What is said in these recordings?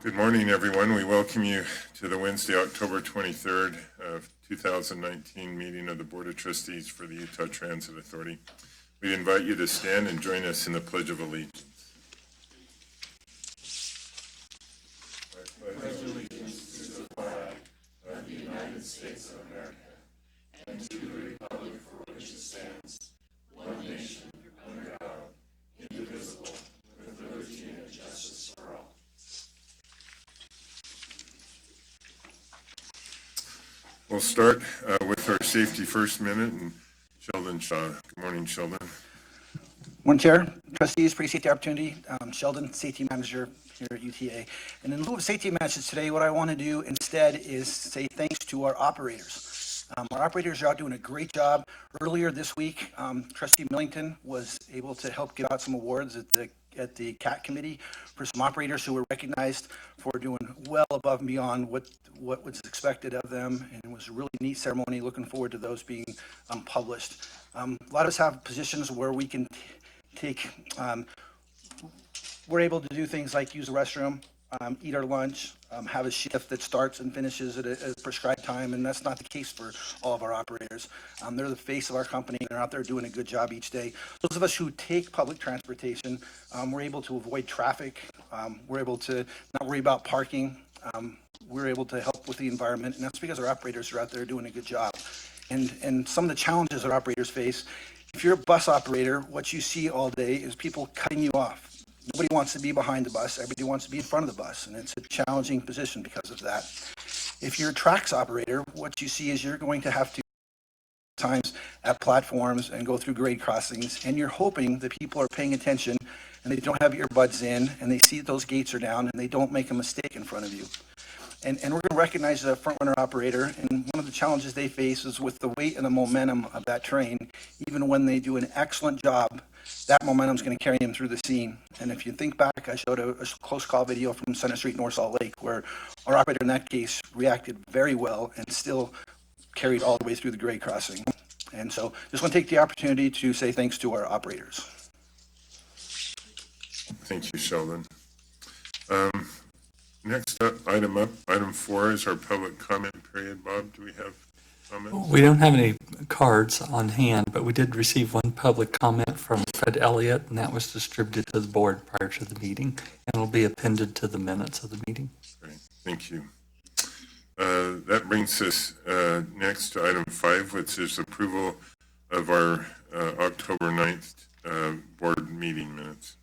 Good morning, everyone. We welcome you to the Wednesday, October 23rd of 2019 meeting of the Board of Trustees for the Utah Transit Authority. We invite you to stand and join us in the Pledge of Allegiance. I pledge allegiance to the flag of the United States of America and to the republic for which it stands, one nation, under God, indivisible, with liberty and justice for all. We'll start with our Safety First Minute, and Sheldon Shaw. Good morning, Sheldon. Morning, Chair, Trustees, appreciate the opportunity. Sheldon, Safety Manager here at UTA. And in lieu of Safety Managers today, what I want to do instead is say thanks to our operators. Our operators are out doing a great job. Earlier this week, Trustee Millington was able to help give out some awards at the CAT committee for some operators who were recognized for doing well above and beyond what was expected of them, and it was a really neat ceremony. Looking forward to those being published. A lot of us have positions where we can take, we're able to do things like use the restroom, eat our lunch, have a shift that starts and finishes at a prescribed time, and that's not the case for all of our operators. They're the face of our company, and they're out there doing a good job each day. Those of us who take public transportation, we're able to avoid traffic, we're able to not worry about parking, we're able to help with the environment, and that's because our operators are out there doing a good job. And some of the challenges our operators face, if you're a bus operator, what you see all day is people cutting you off. Nobody wants to be behind the bus. Everybody wants to be in front of the bus, and it's a challenging position because of that. If you're a tracks operator, what you see is you're going to have to times at platforms and go through grade crossings, and you're hoping that people are paying attention and they don't have earbuds in and they see that those gates are down and they don't make a mistake in front of you. And we're going to recognize the front runner operator, and one of the challenges they face is with the weight and the momentum of that train. Even when they do an excellent job, that momentum is going to carry them through the scene. And if you think back, I showed a close call video from Center Street, North Salt Lake, where our operator in that case reacted very well and still carried all the way through the grade crossing. And so just want to take the opportunity to say thanks to our operators. Thank you, Sheldon. Next up, item 4 is our public comment period. Bob, do we have comments? We don't have any cards on hand, but we did receive one public comment from Fred Elliott, and that was distributed to the board prior to the meeting, and it'll be appended to the minutes of the meeting. Great, thank you. That brings us next to item 5, which is approval of our October 9th board meeting minutes.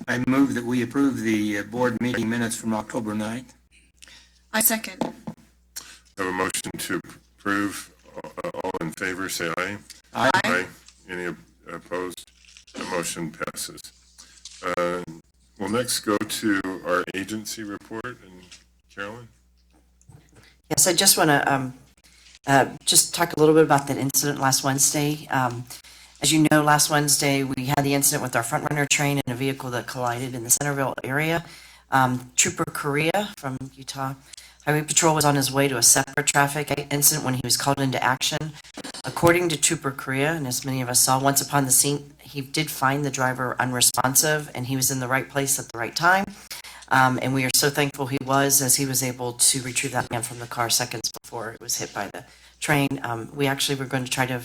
I move that we approve the board meeting minutes from October 9th. I second. I have a motion to approve. All in favor, say aye. Aye. Aye. Any opposed? The motion passes. We'll next go to our agency report. And Carolyn? Yes, I just want to just talk a little bit about that incident last Wednesday. As you know, last Wednesday we had the incident with our front runner train and a vehicle that collided in the Centerville area. Trooper Correa from Utah Highway Patrol was on his way to a separate traffic incident when he was called into action. According to Trooper Correa, and as many of us saw, once upon the scene, he did find the driver unresponsive, and he was in the right place at the right time. And we are so thankful he was, as he was able to retrieve that man from the car seconds before it was hit by the train. We actually were going to try to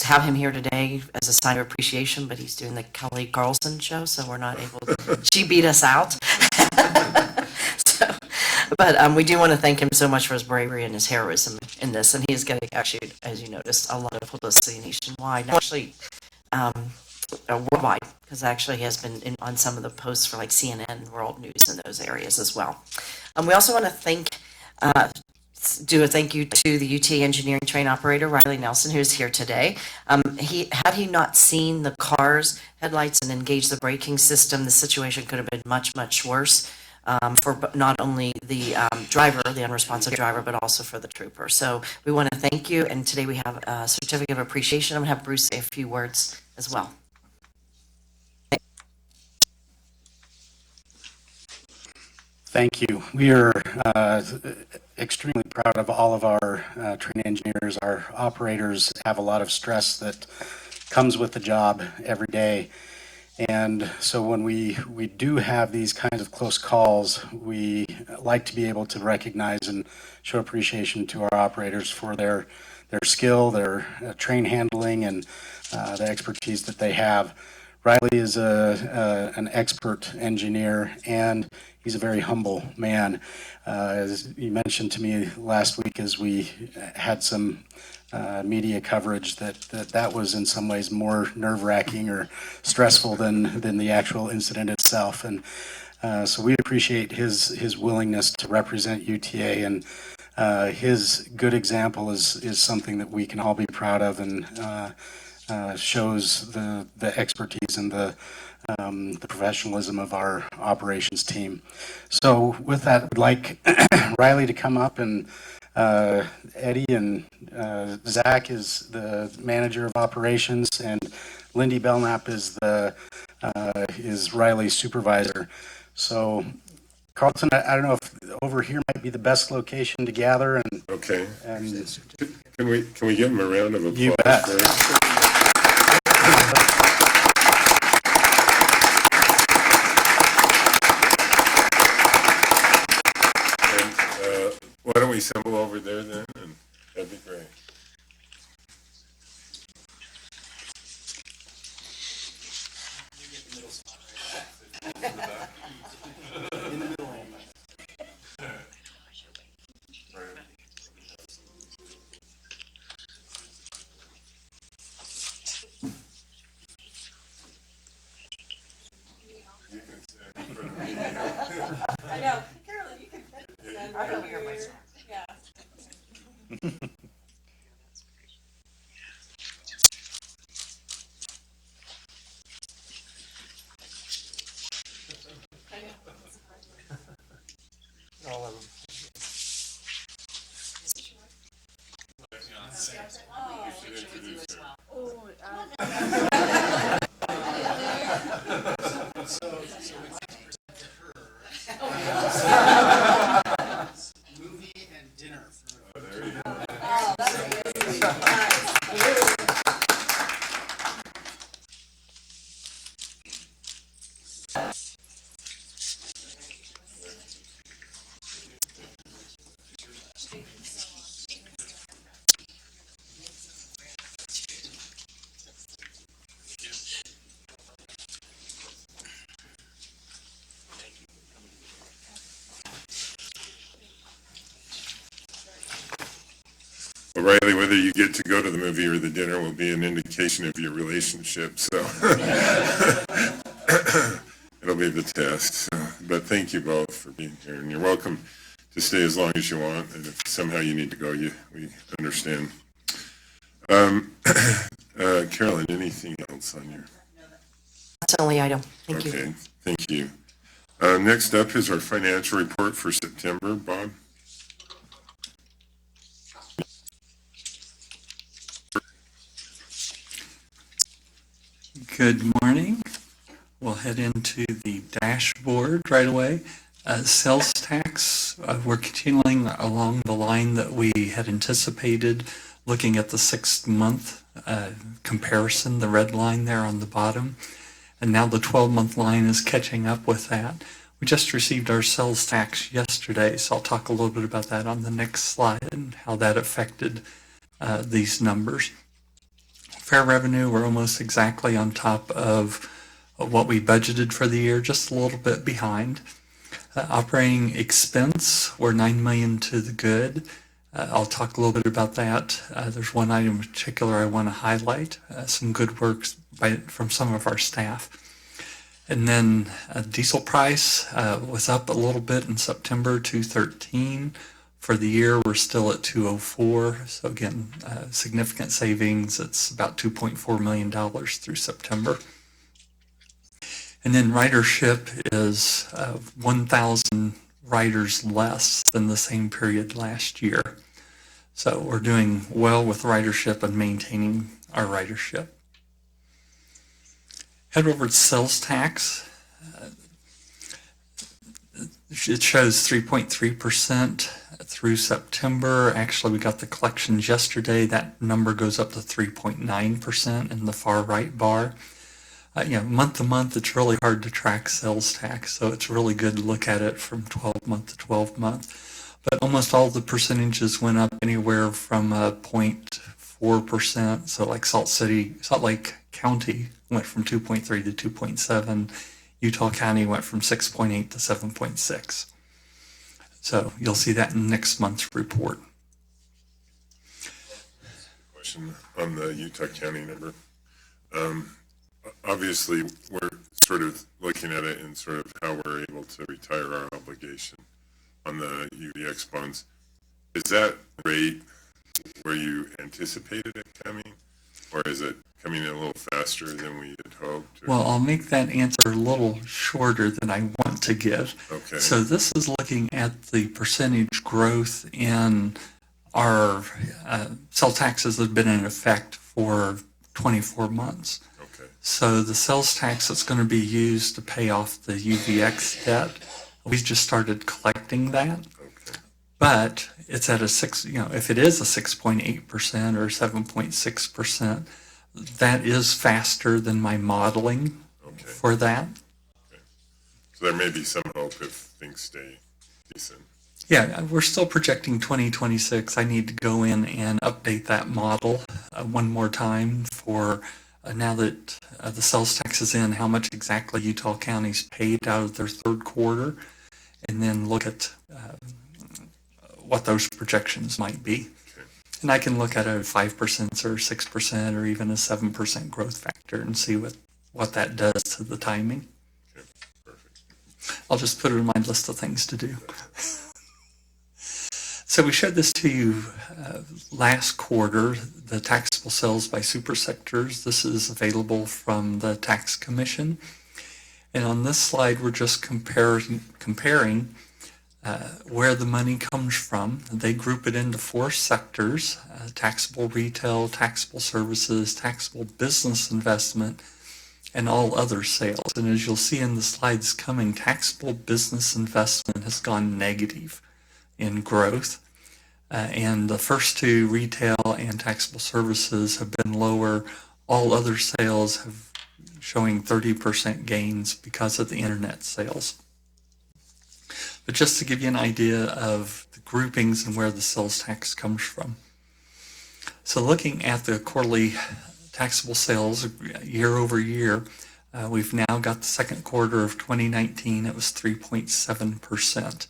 have him here today as a sign of appreciation, but he's doing the Kelly Carlson show, so we're not able to. She beat us out. But we do want to thank him so much for his bravery and his heroism in this, and he is getting, actually, as you noticed, a lot of publicity nationwide, actually worldwide, because actually he has been on some of the posts for like CNN, World News, in those areas as well. We also want to do a thank you to the UTA engineering train operator, Riley Nelson, who is here today. Had he not seen the car's headlights and engaged the braking system, the situation could have been much, much worse for not only the driver, the unresponsive driver, but also for the trooper. So we want to thank you, and today we have a certificate of appreciation. I'm going to have Bruce say a few words as well. Thank you. We are extremely proud of all of our train engineers. Our operators have a lot of stress that comes with the job every day. And so when we do have these kinds of close calls, we like to be able to recognize and show appreciation to our operators for their skill, their train handling, and the expertise that they have. Riley is an expert engineer, and he's a very humble man. As you mentioned to me last week as we had some media coverage, that was in some ways more nerve-wracking or stressful than the actual incident itself. And so we appreciate his willingness to represent UTA, and his good example is something that we can all be proud of, and shows the expertise and the professionalism of our operations team. So with that, I'd like Riley to come up, and Eddie and Zach is the manager of operations, and Lindy Belknap is Riley's supervisor. So Carlton, I don't know if over here might be the best location to gather, and Okay. and Can we give him a round of applause? You bet. First? And why don't we assemble over there then? And that'd be great. I know. Carolyn, you can stand right here. Yeah. movie and dinner. Oh, that's amazing. Nice. Well, Riley, whether you get to go to the movie or the dinner will be an indication of your relationship, so it'll be the test. So, but thank you both for being here, and you're welcome to stay as long as you want, and if somehow you need to go, we understand. Carolyn, anything else on your? That's the only item. Thank you. Okay, thank you. Next up is our financial report for September. Bob? Good morning. We'll head into the dashboard right away. Sales tax, we're continuing along the line that we had anticipated, looking at the 6-month comparison, the red line there on the bottom. And now the 12-month line is catching up with that. We just received our sales tax yesterday, so I'll talk a little bit about that on the next slide and how that affected these numbers. Fair revenue, we're almost exactly on top of what we budgeted for the year, just a little bit behind. Operating expense, we're $9 million to the good. I'll talk a little bit about that. There's one item in particular I want to highlight, some good work from some of our staff. And then diesel price was up a little bit in September, $2.13. For the year, we're still at $2.04. So again, significant savings. It's about $2.4 million through September. And then ridership is 1,000 riders less than the same period last year. So we're doing well with ridership and maintaining our ridership. Head over to sales tax. It shows 3.3% through September. Actually, we got the collections yesterday. That number goes up to 3.9% in the far right bar. Month to month, it's really hard to track sales tax, so it's really good to look at it from 12 month to 12 month. But almost all the percentages went up anywhere from 0.4%. So like Salt Lake County went from 2.3 to 2.7. Utah County went from 6.8 to 7.6. So you'll see that in next month's report. Question on the Utah County number. Obviously, we're sort of looking at it in sort of how we're able to retire our obligation on the UVX bonds. Is that rate where you anticipated it coming, or is it coming in a little faster than we had hoped? Well, I'll make that answer a little shorter than I want to give. Okay. So this is looking at the percentage growth in our sales taxes that have been in effect for 24 months. Okay. So the sales tax that's going to be used to pay off the UVX debt, we just started collecting that. Okay. But it's at if it is a 6.8% or 7.6%, that is faster than my modeling for that. Okay. So there may be some hope if things stay decent. Yeah, we're still projecting 2026. I need to go in and update that model one more time for now that the sales tax is in, how much exactly Utah County's paid out of their third quarter, and then look at what those projections might be. Okay. And I can look at a 5% or 6% or even a 7% growth factor and see what that does to the timing. Okay. Perfect. I'll just put it in my list of things to do. So we showed this to you last quarter, the taxable sales by Supersectors. This is available from the Tax Commission. And on this slide, we're just comparing where the money comes from. They group it into 4 sectors: taxable retail, taxable services, taxable business investment, and all other sales. And as you'll see in the slides coming, taxable business investment has gone negative in growth. And the first 2, retail and taxable services, have been lower. All other sales have showing 30% gains because of the internet sales. But just to give you an idea of the groupings and where the sales tax comes from. So looking at the quarterly taxable sales year over year, we've now got the second quarter of 2019, it was 3.7%.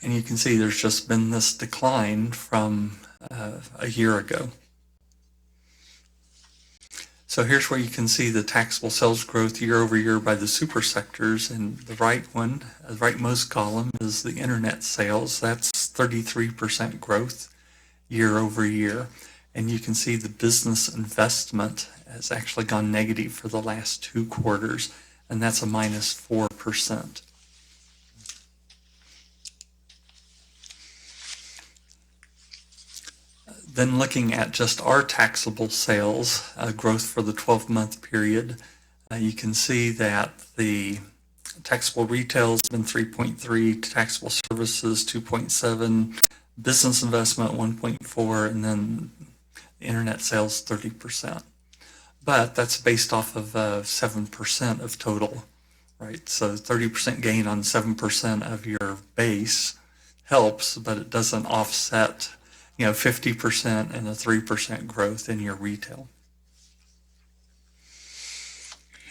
And you can see there's just been this decline from a year ago. So here's where you can see the taxable sales growth year over year by the supersectors. And the rightmost column is the internet sales. That's 33% growth year over year. And you can see the business investment has actually gone negative for the last 2 quarters, and that's a minus 4%. Then looking at just our taxable sales growth for the 12-month period, you can see that the taxable retail has been 3.3, taxable services 2.7, business investment 1.4, and then internet sales 30%. But that's based off of 7% of total, right? So 30% gain on 7% of your base helps, but it doesn't offset 50% and a 3% growth in your retail.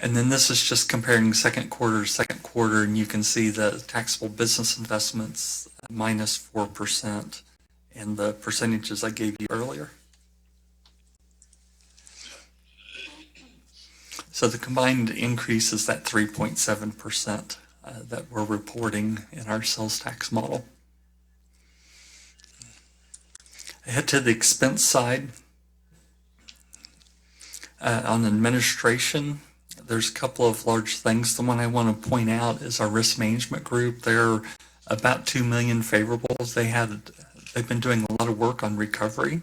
And then this is just comparing second quarter to second quarter, and you can see the taxable business investments minus 4% and the percentages I gave you earlier. So the combined increase is that 3.7% that we're reporting in our sales tax model. I head to the expense side. On administration, there's a couple of large things. The one I want to point out is our risk management group. They're about $2 million favorable. They've been doing a lot of work on recovery,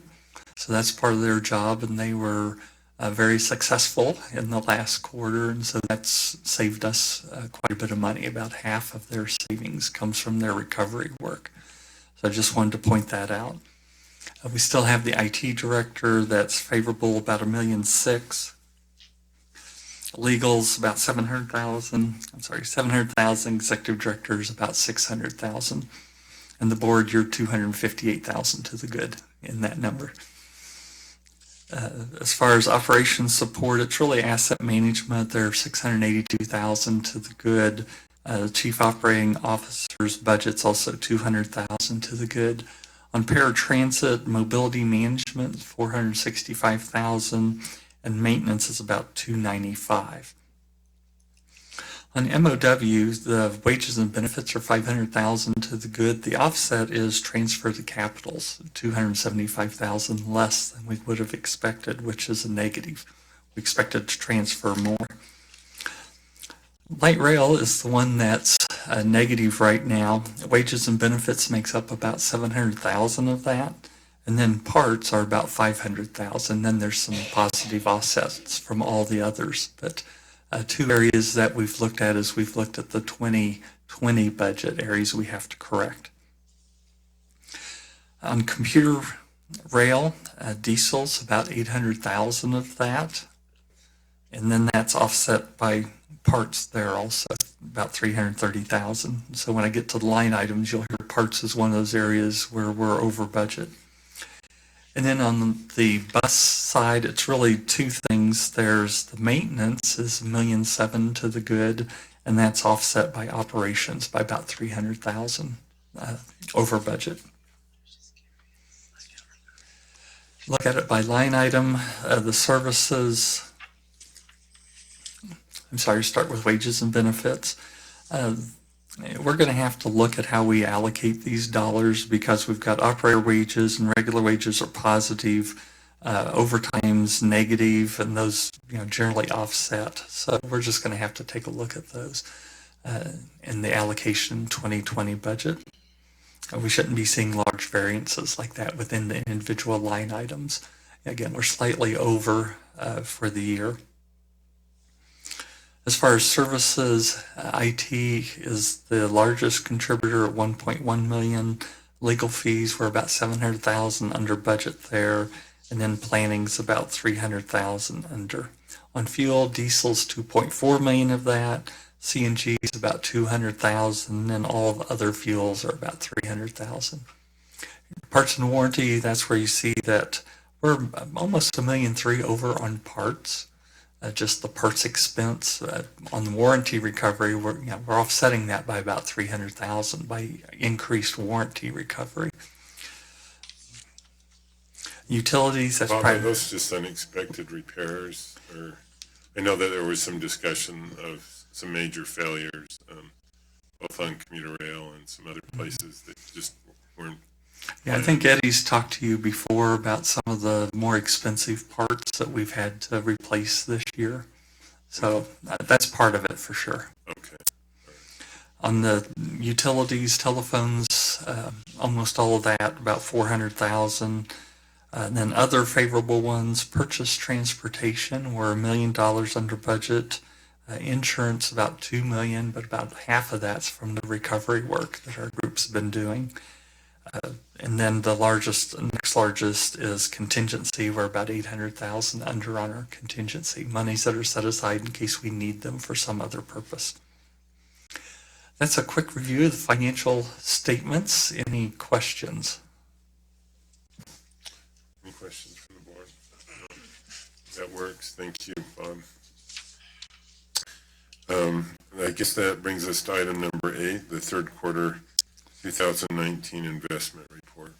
so that's part of their job, and they were very successful in the last quarter, and so that's saved us quite a bit of money. About half of their savings comes from their recovery work. So I just wanted to point that out. We still have the IT director that's favorable, about $1.6 million. Legal's about 700,000. I'm sorry, 700,000. Executive director's about 600,000. And the board, you're 258,000 to the good in that number. As far as operations support, it's really asset management. They're 682,000 to the good. Chief operating officer's budget's also 200,000 to the good. On paratransit, mobility management, 465,000, and maintenance is about 295. On MOW, the wages and benefits are 500,000 to the good. The offset is transfer to capitals, 275,000 less than we would have expected, which is a negative. We expected to transfer more. Light rail is the one that's negative right now. Wages and benefits makes up about 700,000 of that. And then parts are about 500,000. Then there's some positive offsets from all the others. But two areas that we've looked at is we've looked at the 2020 budget areas we have to correct. On commuter rail, diesel's about 800,000 of that. And then that's offset by parts there also, about 330,000. So when I get to the line items, you'll hear parts is one of those areas where we're over budget. And then on the bus side, it's really two things. There's the maintenance is $1.7 million to the good, and that's offset by operations by about 300,000 over budget. Look at it by line item. The services, start with wages and benefits. We're going to have to look at how we allocate these dollars because we've got operator wages and regular wages are positive, overtime's negative, and those generally offset. So we're just going to have to take a look at those in the allocation 2020 budget. We shouldn't be seeing large variances like that within the individual line items. Again, we're slightly over for the year. As far as services, IT is the largest contributor at 1.1 million. Legal fees were about 700,000 under budget there, and then planning's about 300,000 under. On fuel, diesel's 2.4 million of that. CNG is about 200,000, and all the other fuels are about 300,000. Parts and warranty, that's where you see that we're almost $1.3 million over on parts. Just the parts expense on the warranty recovery, we're offsetting that by about 300,000 by increased warranty recovery. Utilities, that's Bob, probably are those just unexpected repairs? Or I know that there was some discussion of some major failures, both on commuter rail and some other places that just weren't. Yeah, I think Eddie's talked to you before about some of the more expensive parts that we've had to replace this year. So that's part of it for sure. Okay. On the utilities, telephones, almost all of that, about 400,000. And then other favorable ones, purchase transportation, we're $1 million under budget. Insurance, about $2 million, but about half of that's from the recovery work that our group's been doing. And then the next largest is contingency. We're about 800,000 under on our contingency, monies that are set aside in case we need them for some other purpose. That's a quick review of the financial statements. Any questions? Any questions from the board? No. That works. Thank you, Bob. I guess that brings us to item number 8, the third quarter 2019 investment report.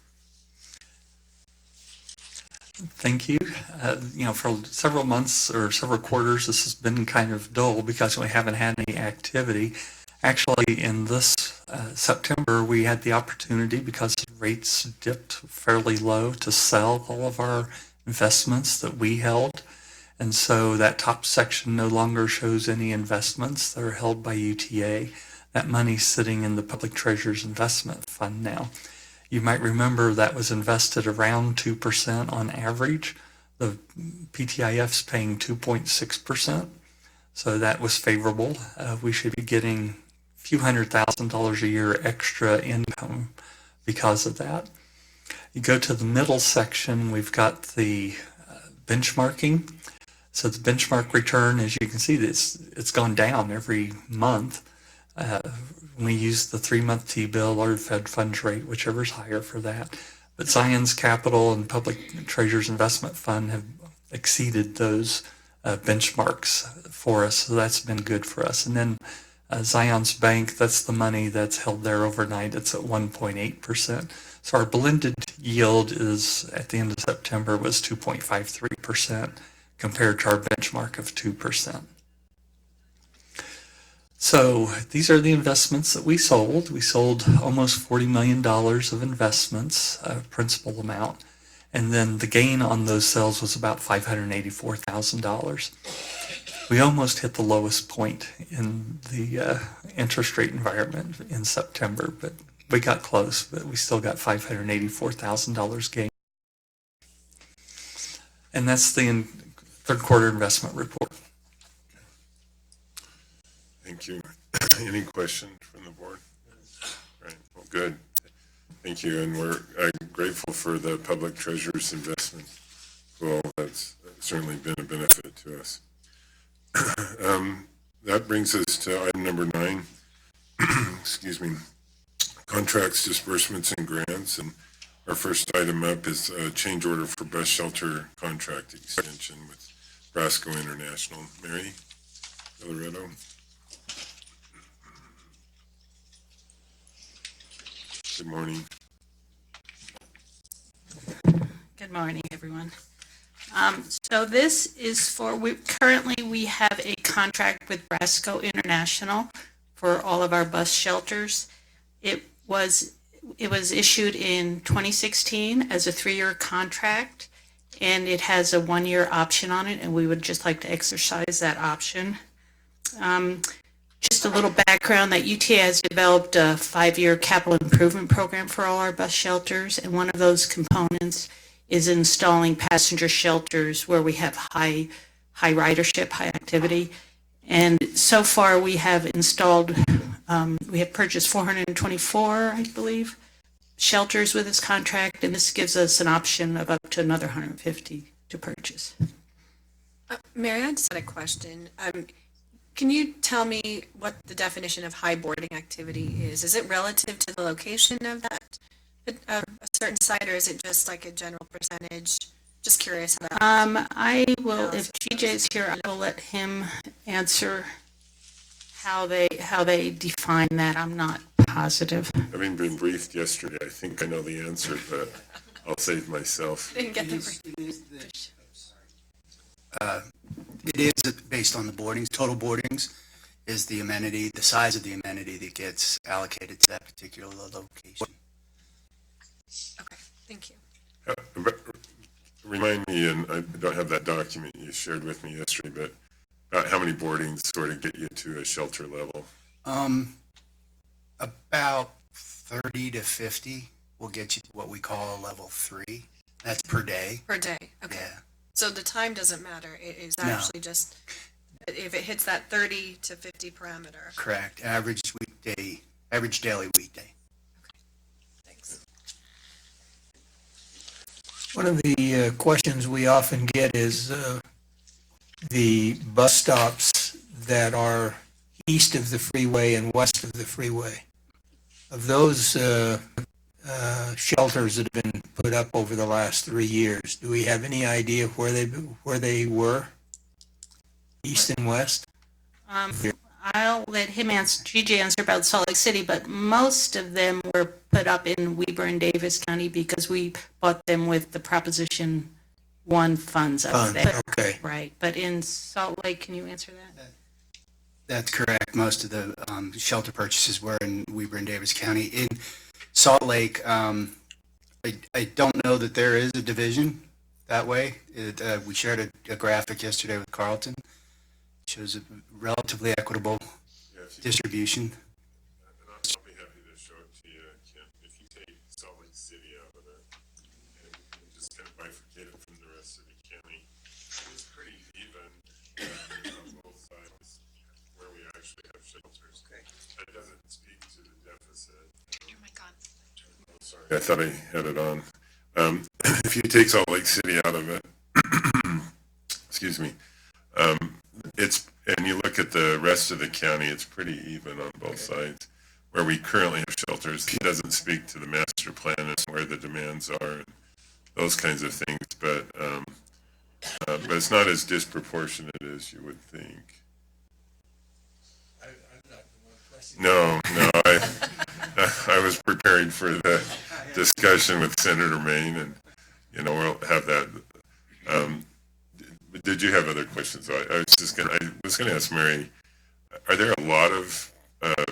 Thank you. For several months or several quarters, this has been kind of dull because we haven't had any activity. Actually, in this September, we had the opportunity, because rates dipped fairly low, to sell all of our investments that we held. And so that top section no longer shows any investments that are held by UTA. That money's sitting in the Public Treasurer's Investment Fund now. You might remember that was invested around 2% on average. The PTIF's paying 2.6%, so that was favorable. We should be getting a few $100,000 a year extra income because of that. You go to the middle section, we've got the benchmarking. So the benchmark return, as you can see, it's gone down every month. We use the 3-month T-bill or Fed funds rate, whichever's higher for that. But Zion's Capital and Public Treasures Investment Fund have exceeded those benchmarks for us, so that's been good for us. And then Zion's Bank, that's the money that's held there overnight. It's at 1.8%. So our blended yield is, at the end of September, was 2.53% compared to our benchmark of 2%. So these are the investments that we sold. We sold almost $40 million of investments, principal amount. And then the gain on those sales was about $584,000. We almost hit the lowest point in the interest rate environment in September, but we got close, but we still got $584,000 gain. And that's the third quarter investment report. Thank you. Any questions from the board? Right. Well, good. Thank you. And we're grateful for the public treasurer's investment. Well, that's certainly been a benefit to us. That brings us to item number 9. Excuse me. Contracts, disbursements, and grants. And our first item up is a change order for bus shelter contract extension with Brasco International. Mary Loretto. Good morning. Good morning, everyone. So this is for, currently we have a contract with Brasco International for all of our bus shelters. It was issued in 2016 as a 3-year contract, and it has a 1-year option on it, and we would just like to exercise that option. Just a little background that UTA has developed a 5-year capital improvement program for all our bus shelters, and one of those components is installing passenger shelters where we have high ridership, high activity. And so far we have installed, we have purchased 424, I believe, shelters with this contract, and this gives us an option of up to another 150 to purchase. Mary, I just had a question. Can you tell me what the definition of high boarding activity is? Is it relative to the location of that, a certain site, or is it just like a general percentage? Just curious about. I will, if GJ is here, I will let him answer how they define that. I'm not positive. Having been briefed yesterday, I think I know the answer, but I'll save myself. Didn't get the It is based on the boardings. Total boardings is the amenity, the size of the amenity that gets allocated to that particular location. Okay, thank you. Remind me, and I don't have that document you shared with me yesterday, but about how many boardings sort of get you to a shelter level? About 30 to 50 will get you to what we call a level 3. That's per day. Per day, okay. Yeah. So the time doesn't matter. It is No. actually just if it hits that 30 to 50 parameter. Correct. Average daily weekday. Thanks. One of the questions we often get is the bus stops that are east of the freeway and west of the freeway. Of those shelters that have been put up over the last 3 years, do we have any idea where they were, east and west? I'll let him answer, GJ answer about Salt Lake City, but most of them were put up in Weber and Davis County because we bought them with the Proposition 1 funds up there. Okay. Right, but in Salt Lake, can you answer that? That's correct. Most of the shelter purchases were in Weber and Davis County. In Salt Lake, I don't know that there is a division that way. We shared a graphic yesterday with Carlton. It shows a relatively equitable distribution. I'll be happy to show it to you, Ken, if you take Salt Lake City out of it and just kind of bifurcate it from the rest of the county. It's pretty even on both sides where we actually have shelters. That doesn't speak to the deficit. Oh my God. Oh, sorry, I thought I had it on. If you take Salt Lake City out of it, excuse me, And you look at the rest of the county, it's pretty even on both sides. Where we currently have shelters, it doesn't speak to the master plan and where the demands are and those kinds of things, but it's not as disproportionate as you would think. No, I was preparing for the discussion with Senator Maine, and, we'll have that. Did you have other questions? I was gonna ask Mary, are there a lot of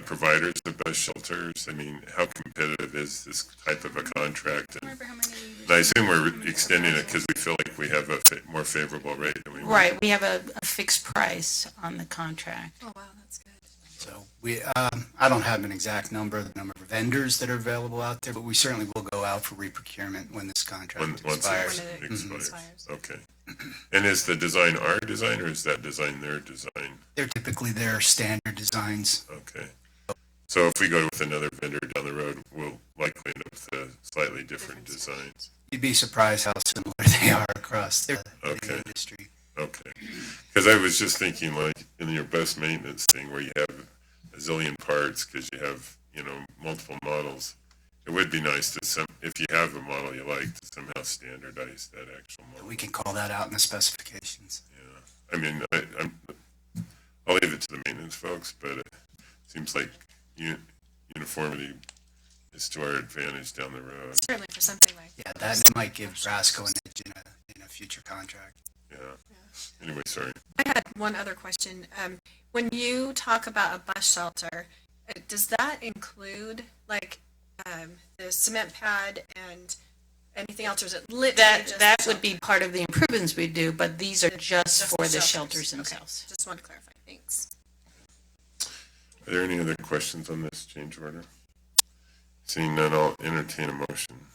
providers of bus shelters? I mean, how competitive is this type of a contract? And I assume we're extending it because we feel like we have a more favorable rate than we want. Right, we have a fixed price on the contract. Oh, wow, that's good. So I don't have an exact number, the number of vendors that are available out there, but we certainly will go out for reprocurement when this contract Once expires. it expires. Okay. And is the design our design, or is that design their design? They're typically their standard designs. Okay. So if we go with another vendor down the road, we'll likely end up with slightly different designs. You'd be surprised how similar they are across the industry. Okay. Because I was just thinking, like, in your bus maintenance thing where you have a zillion parts because you have, multiple models, it would be nice to if you have a model you like, to somehow standardize that actual model. We can call that out in the specifications. Yeah. I mean, I'll leave it to the maintenance folks, but it seems like uniformity is to our advantage down the road. Certainly for something like Yeah, that might give Brasco an edge in a future contract. Yeah. Anyway, sorry. I had one other question. When you talk about a bus shelter, does that include the cement pad and anything else, or is it literally just That the would be part of the improvements we do, but these are just for the shelters Okay, themselves. just want to clarify. Thanks. Are there any other questions on this change order? Seeing none, I'll entertain a motion.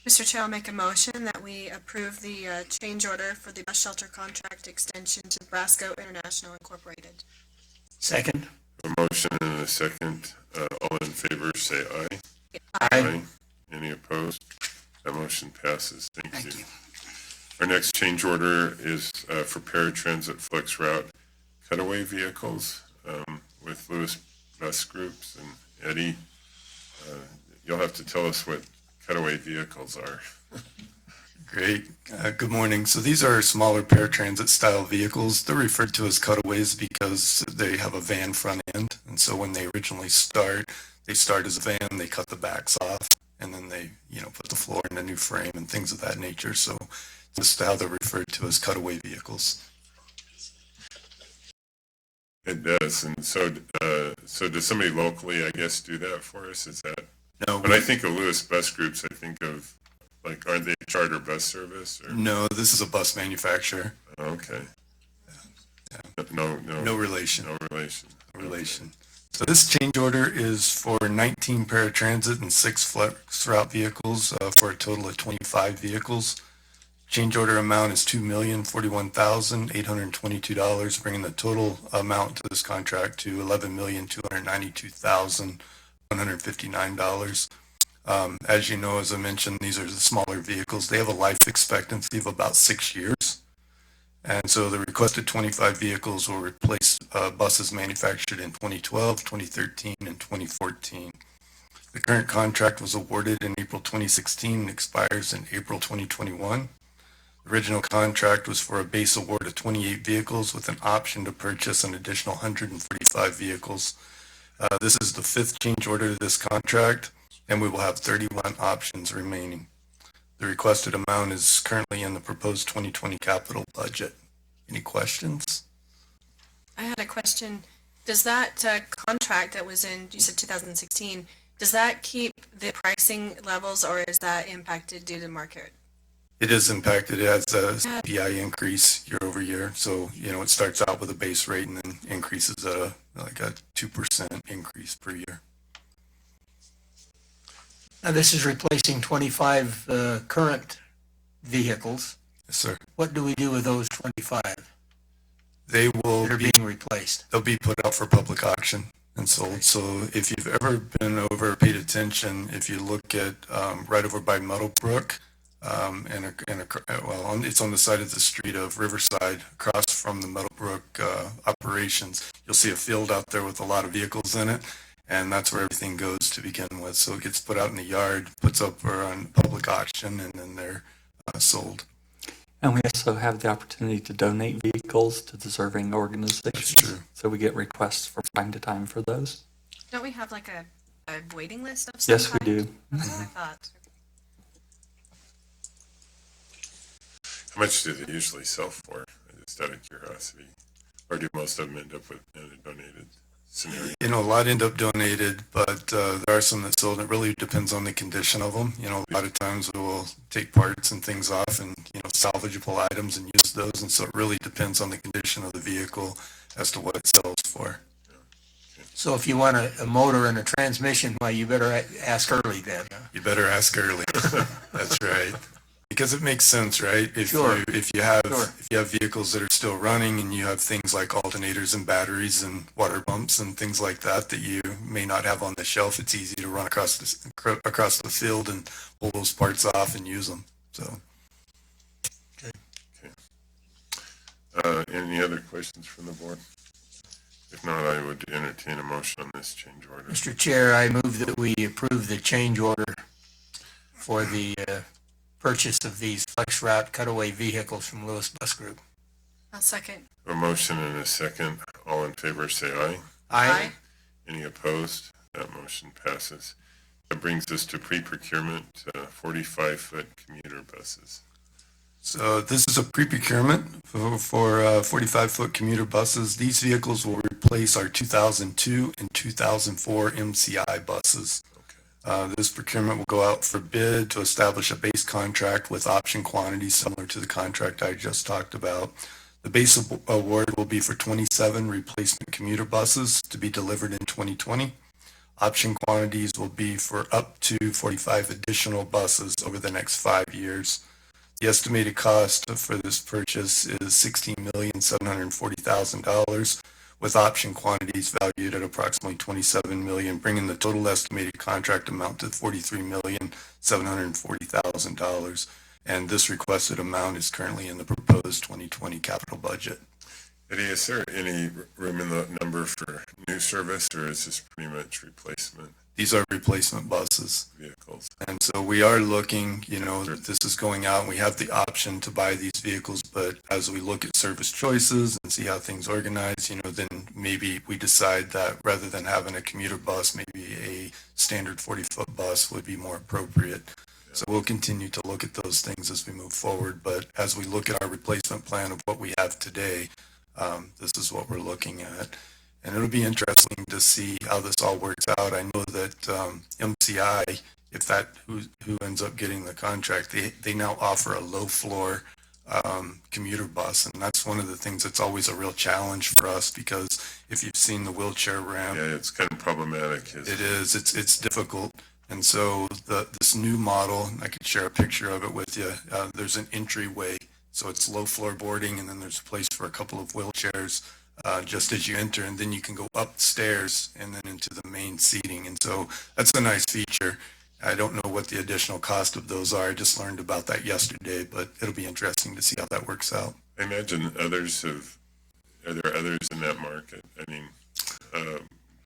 Mr. Chair, I'll make a motion that we approve the change order for the bus shelter contract extension to Brasco International Incorporated. Second. A motion and a second. All in favor, say aye. Aye. Any opposed? That motion passes. Thank you. Our next change order is for Paratransit Flex Route Cutaway vehicles with Lewis Bus Groups. And Eddie, you'll have to tell us what Cutaway vehicles are. Great. Good morning. So these are smaller paratransit style vehicles. They're referred to as cutaways because they have a van front end. And so when they originally start, they start as a van, they cut the backs off, and then they, put the floor in a new frame and things of that nature. So this is how they're referred to as cutaway vehicles. It does. And so does somebody locally, I guess, do that for us? Is that? No. When I think of Lewis Bus Groups, I think of, aren't they a charter bus service? Or? No, this is a bus manufacturer. Okay. Yeah. No relation. No relation. No relation. So this change order is for 19 paratransit and 6 flex route vehicles for a total of 25 vehicles. Change order amount is $2,041,822, bringing the total amount to this contract to $11,292,159. As you know, as I mentioned, these are the smaller vehicles. They have a life expectancy of about 6 years. And so the requested 25 vehicles will replace buses manufactured in 2012, 2013, and 2014. The current contract was awarded in April 2016 and expires in April 2021. The original contract was for a base award of 28 vehicles with an option to purchase an additional 145 vehicles. This is the 5th change order to this contract, and we will have 31 options remaining. The requested amount is currently in the proposed 2020 capital budget. Any questions? I had a question. Does that contract that was in, you said 2016, does that keep the pricing levels, or is that impacted due to market? It is impacted. It has a CPI increase year over year. So, it starts out with a base rate and then increases at a 2% increase per year. Now, this is replacing 25 current vehicles. Yes, sir. What do we do with those 25 They will that are be being replaced? They'll be put out for public auction and sold. So if you've ever been over, paid attention, if you look at right over by Meadowbrook, It's on the side of the street of Riverside, across from the Meadowbrook operations. You'll see a field out there with a lot of vehicles in it, and that's where everything goes to begin with. So it gets put out in the yard, puts up for on public auction, and then they're sold. And we also have the opportunity to donate vehicles to deserving organizations. That's true. So we get requests from time to time for those. Don't we have like a waiting list of some Yes, we kind? do. That's what I thought. How much do they usually sell for? Just out of curiosity. Or do most of them end up with in a donated scenario? A lot end up donated, but there are some that sold. It really depends on the condition of them. A lot of times we'll take parts and things off and, salvageable items and use those. And so it really depends on the condition of the vehicle as to what it sells for. So if you want a motor and a transmission, well, you better ask early then. Huh? You better ask early. That's right. Because it makes sense, right? If you have vehicles that are still running and you have things like alternators and batteries and water pumps and things like that that you may not have on the shelf, it's easy to run across the field and pull those parts off and use them. So. Okay. Any other questions from the board? If not, I would entertain a motion on this change order. Mr. Chair, I move that we approve the change order for the purchase of these flex route cutaway vehicles from Lewis Bus Group. I'll second. A motion and a second. All in favor say aye. Aye. Any opposed? That motion passes. That brings us to pre-procurement, 45-foot commuter buses. So this is a pre-procurement for 45-foot commuter buses. These vehicles will replace our 2002 and 2004 MCI buses. This procurement will go out for bid to establish a base contract with option quantities similar to the contract I just talked about. The base award will be for 27 replacement commuter buses to be delivered in 2020. Option quantities will be for up to 45 additional buses over the next 5 years. The estimated cost for this purchase is $16,740,000, with option quantities valued at approximately $27 million, bringing the total estimated contract amount to $43,740,000. And this requested amount is currently in the proposed 2020 capital budget. Eddie, is there any room in the number for new service, or is this pretty much replacement These are replacement buses. vehicles? And so we are looking, this is going out and we have the option to buy these vehicles, but as we look at service choices and see how things organize, then maybe we decide that rather than having a commuter bus, maybe a standard 40-foot bus would be more appropriate. So we'll continue to look at those things as we move forward. But as we look at our replacement plan of what we have today, this is what we're looking at. And it'll be interesting to see how this all works out. I know that MCI, if that who ends up getting the contract, they now offer a low floor commuter bus, and that's one of the things that's always a real challenge for us, because if you've seen the wheelchair ramp, Yeah, it's kind of problematic. it is. It's difficult. And so this new model, I could share a picture of it with you. There's an entryway, so it's low floor boarding, and then there's a place for a couple of wheelchairs just as you enter, and then you can go upstairs and then into the main seating. And so that's a nice feature. I don't know what the additional cost of those are. I just learned about that yesterday, but it'll be interesting to see how that works out. I imagine are there others in that market? I mean,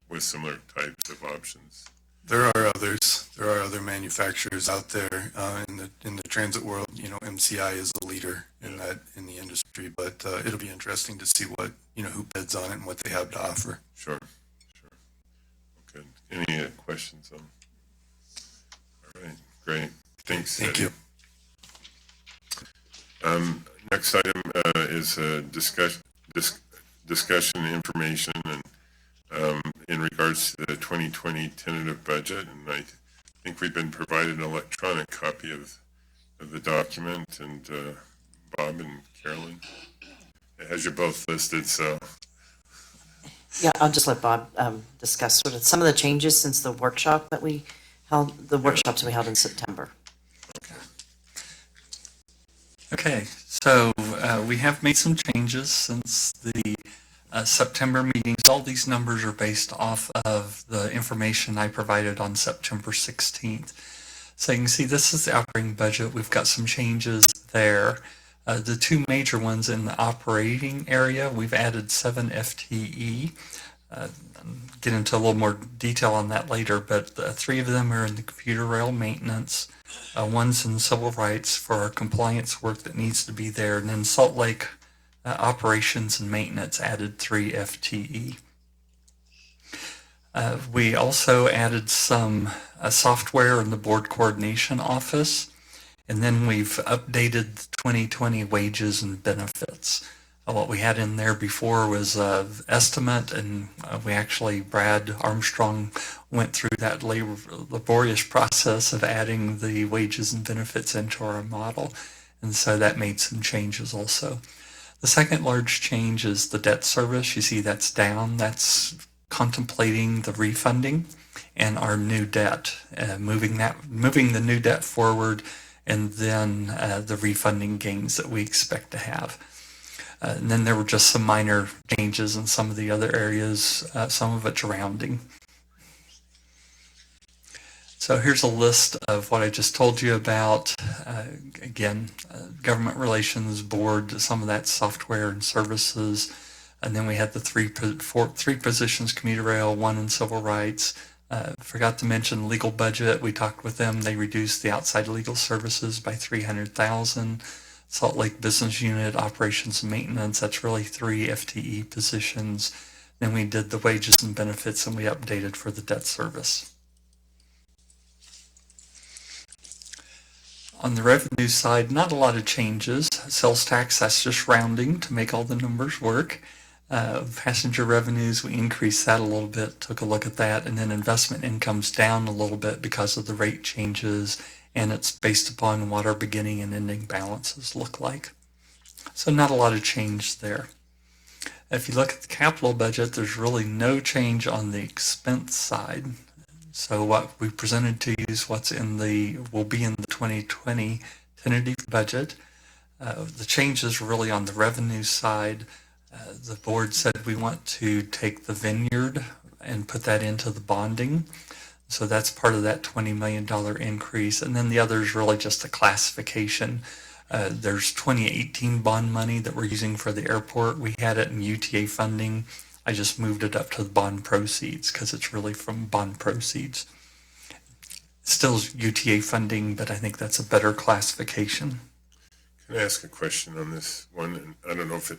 with similar types of options? There are others. There are other manufacturers out there in the transit world. MCI is a leader in the industry, but it'll be interesting to see what who bids on it and what they have to offer. Sure. Okay. Any questions on? All right. Great. Thanks. Thank Eddie. you. Next item is discussion information and in regards to the 2020 tentative budget, and I think we've been provided an electronic copy of the document, and Bob and Carolyn, it has you both listed, so. Yeah, I'll just let Bob discuss sort of some of the changes since the workshop that we held, the workshops we held in September. Okay, so we have made some changes since the September meetings. All these numbers are based off of the information I provided on September 16th. So you can see this is the operating budget. We've got some changes there. The two major ones in the operating area, we've added 7 FTE. Get into a little more detail on that later, but 3 of them are in the computer rail maintenance. One's in civil rights for our compliance work that needs to be there. And then Salt Lake operations and maintenance added 3 FTE. We also added some software in the board coordination office, and then we've updated the 2020 wages and benefits. What we had in there before was an estimate, and Brad Armstrong went through that laborious process of adding the wages and benefits into our model, and so that made some changes also. The second large change is the debt service. You see that's down. That's contemplating the refunding and our new debt, moving the new debt forward, and then the refunding gains that we expect to have. And then there were just some minor changes in some of the other areas, some of it's rounding. So here's a list of what I just told you about. Again, government relations board, some of that software and services. And then we had the three positions, commuter rail, 1 in civil rights. Forgot to mention legal budget. We talked with them. They reduced the outside legal services by $300,000. Salt Lake Business Unit, operations and maintenance. That's really 3 FTE positions. Then we did the wages and benefits, and we updated for the debt service. On the revenue side, not a lot of changes. Sales tax, that's just rounding to make all the numbers work. Passenger revenues, we increased that a little bit, took a look at that, and then investment income's down a little bit because of the rate changes, and it's based upon what our beginning and ending balances look like. So not a lot of change there. If you look at the capital budget, there's really no change on the expense side. So what we presented to you is will be in the 2020 tentative budget. The changes really on the revenue side. The board said we want to take the vineyard and put that into the bonding. So that's part of that $20 million increase. And then the other is really just a classification. There's 2018 bond money that we're using for the airport. We had it in UTA funding. I just moved it up to the bond proceeds because it's really from bond proceeds. Still UTA funding, but I think that's a better classification. Can I ask a question on this one? And I don't know if it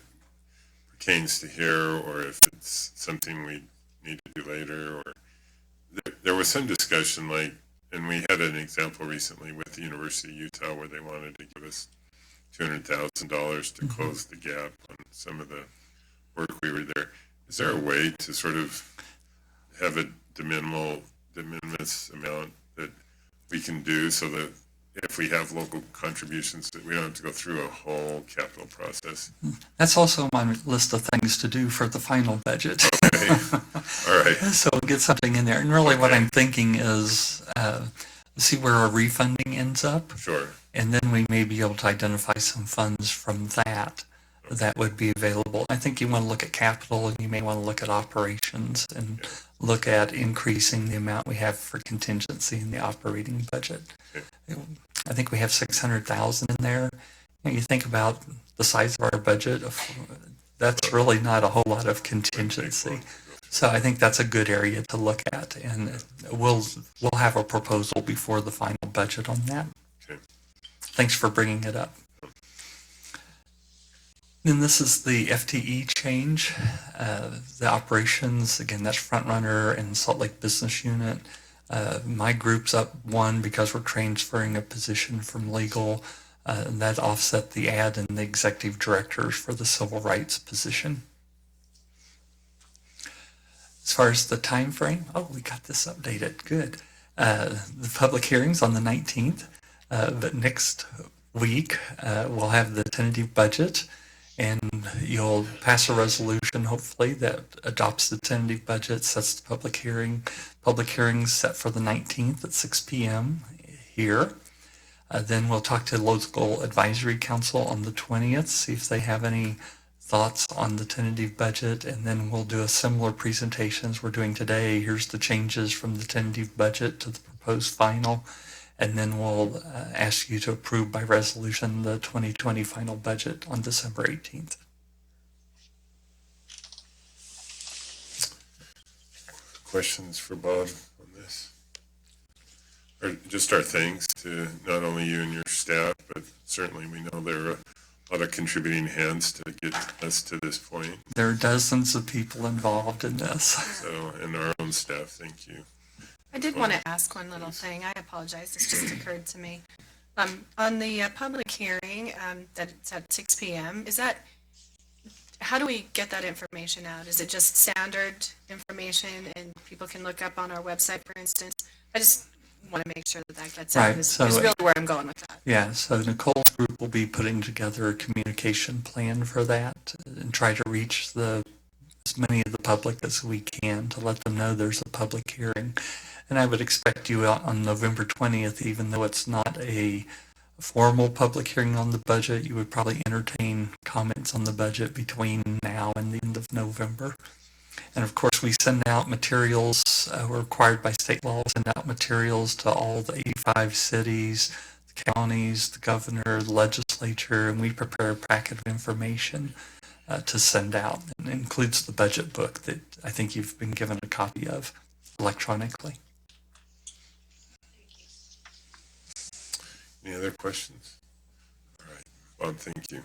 pertains to here or if it's something we need to do later. Or there was some discussion, and we had an example recently with the University of Utah where they wanted to give us $200,000 to close the gap on some of the work we were there. Is there a way to sort of have a de minimis amount that we can do so that if we have local contributions that we don't have to go through a whole capital process? That's also on my list of things to do for the final budget. Okay. All right. So we'll get something in there. And really what I'm thinking is see where our refunding ends up. Sure. And then we may be able to identify some funds from that would be available. I think you want to look at capital, and you may want to look at operations and look at increasing the amount we have for contingency in the operating budget. I think we have $600,000 in there. You think about the size of our budget, that's really not a whole lot of contingency. So I think that's a good area to look at, and we'll have a proposal before the final budget on that. Okay. Thanks for bringing it up. Then this is the FTE change. The operations, again, that's Front Runner and Salt Lake Business Unit. My group's up 1 because we're transferring a position from legal. And that offset the ad and the executive directors for the civil rights position. As far as the time frame, we got this updated. Good. The public hearing's on the 19th, but next week we'll have the tentative budget. And you'll pass a resolution, hopefully, that adopts the tentative budget, sets the public hearing. Public hearing's set for the 19th at 6 p.m. here. Then we'll talk to the local advisory council on the 20th, see if they have any thoughts on the tentative budget. And then we'll do a similar presentation as we're doing today. Here's the changes from the tentative budget to the proposed final. And then we'll ask you to approve by resolution the 2020 final budget on December 18th. Questions for Bob on this? Or just our thanks to not only you and your staff, but certainly we know there are a lot of contributing hands to get us to this point. There are dozens of people involved in this. So, and our own staff, thank you. I did want to ask one little thing. I apologize. This just occurred to me. On the public hearing that it's at 6 p.m., how do we get that information out? Is it just standard information and people can look up on our website, for instance? I just want to make sure that gets out. Right, Is so really where I'm going with that. Yeah, so Nicole's group will be putting together a communication plan for that and try to reach as many of the public as we can to let them know there's a public hearing. And I would expect you out on November 20th, even though it's not a formal public hearing on the budget, you would probably entertain comments on the budget between now and the end of November. And of course, we send out materials, we're required by state law to send out materials to all the 85 cities, the counties, the governor, the legislature, and we prepare a packet of information to send out. And it includes the budget book that I think you've been given a copy of electronically. Any other questions? All right, Bob, thank you.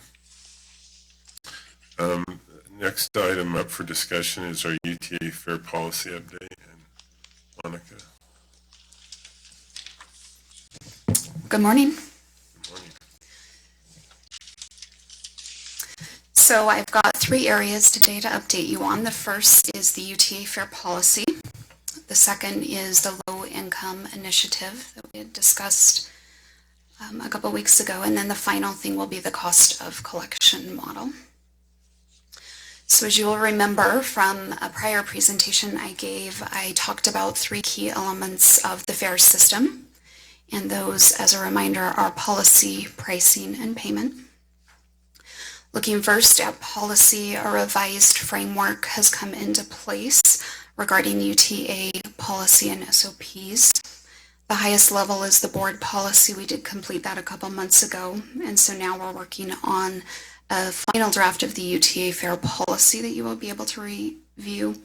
Next item up for discussion is our UTA Fair Policy Update. And Monica. Good morning. Good morning. So I've got 3 areas today to update you on. The first is the UTA Fair Policy. The second is the Low Income Initiative that we had discussed a couple weeks ago. And then the final thing will be the cost of collection model. So as you will remember from a prior presentation I gave, I talked about 3 key elements of the fare system. And those, as a reminder, are policy, pricing, and payment. Looking first at policy, a revised framework has come into place regarding UTA policy and SOPs. The highest level is the board policy. We did complete that a couple months ago, and so now we're working on a final draft of the UTA Fair Policy that you will be able to review.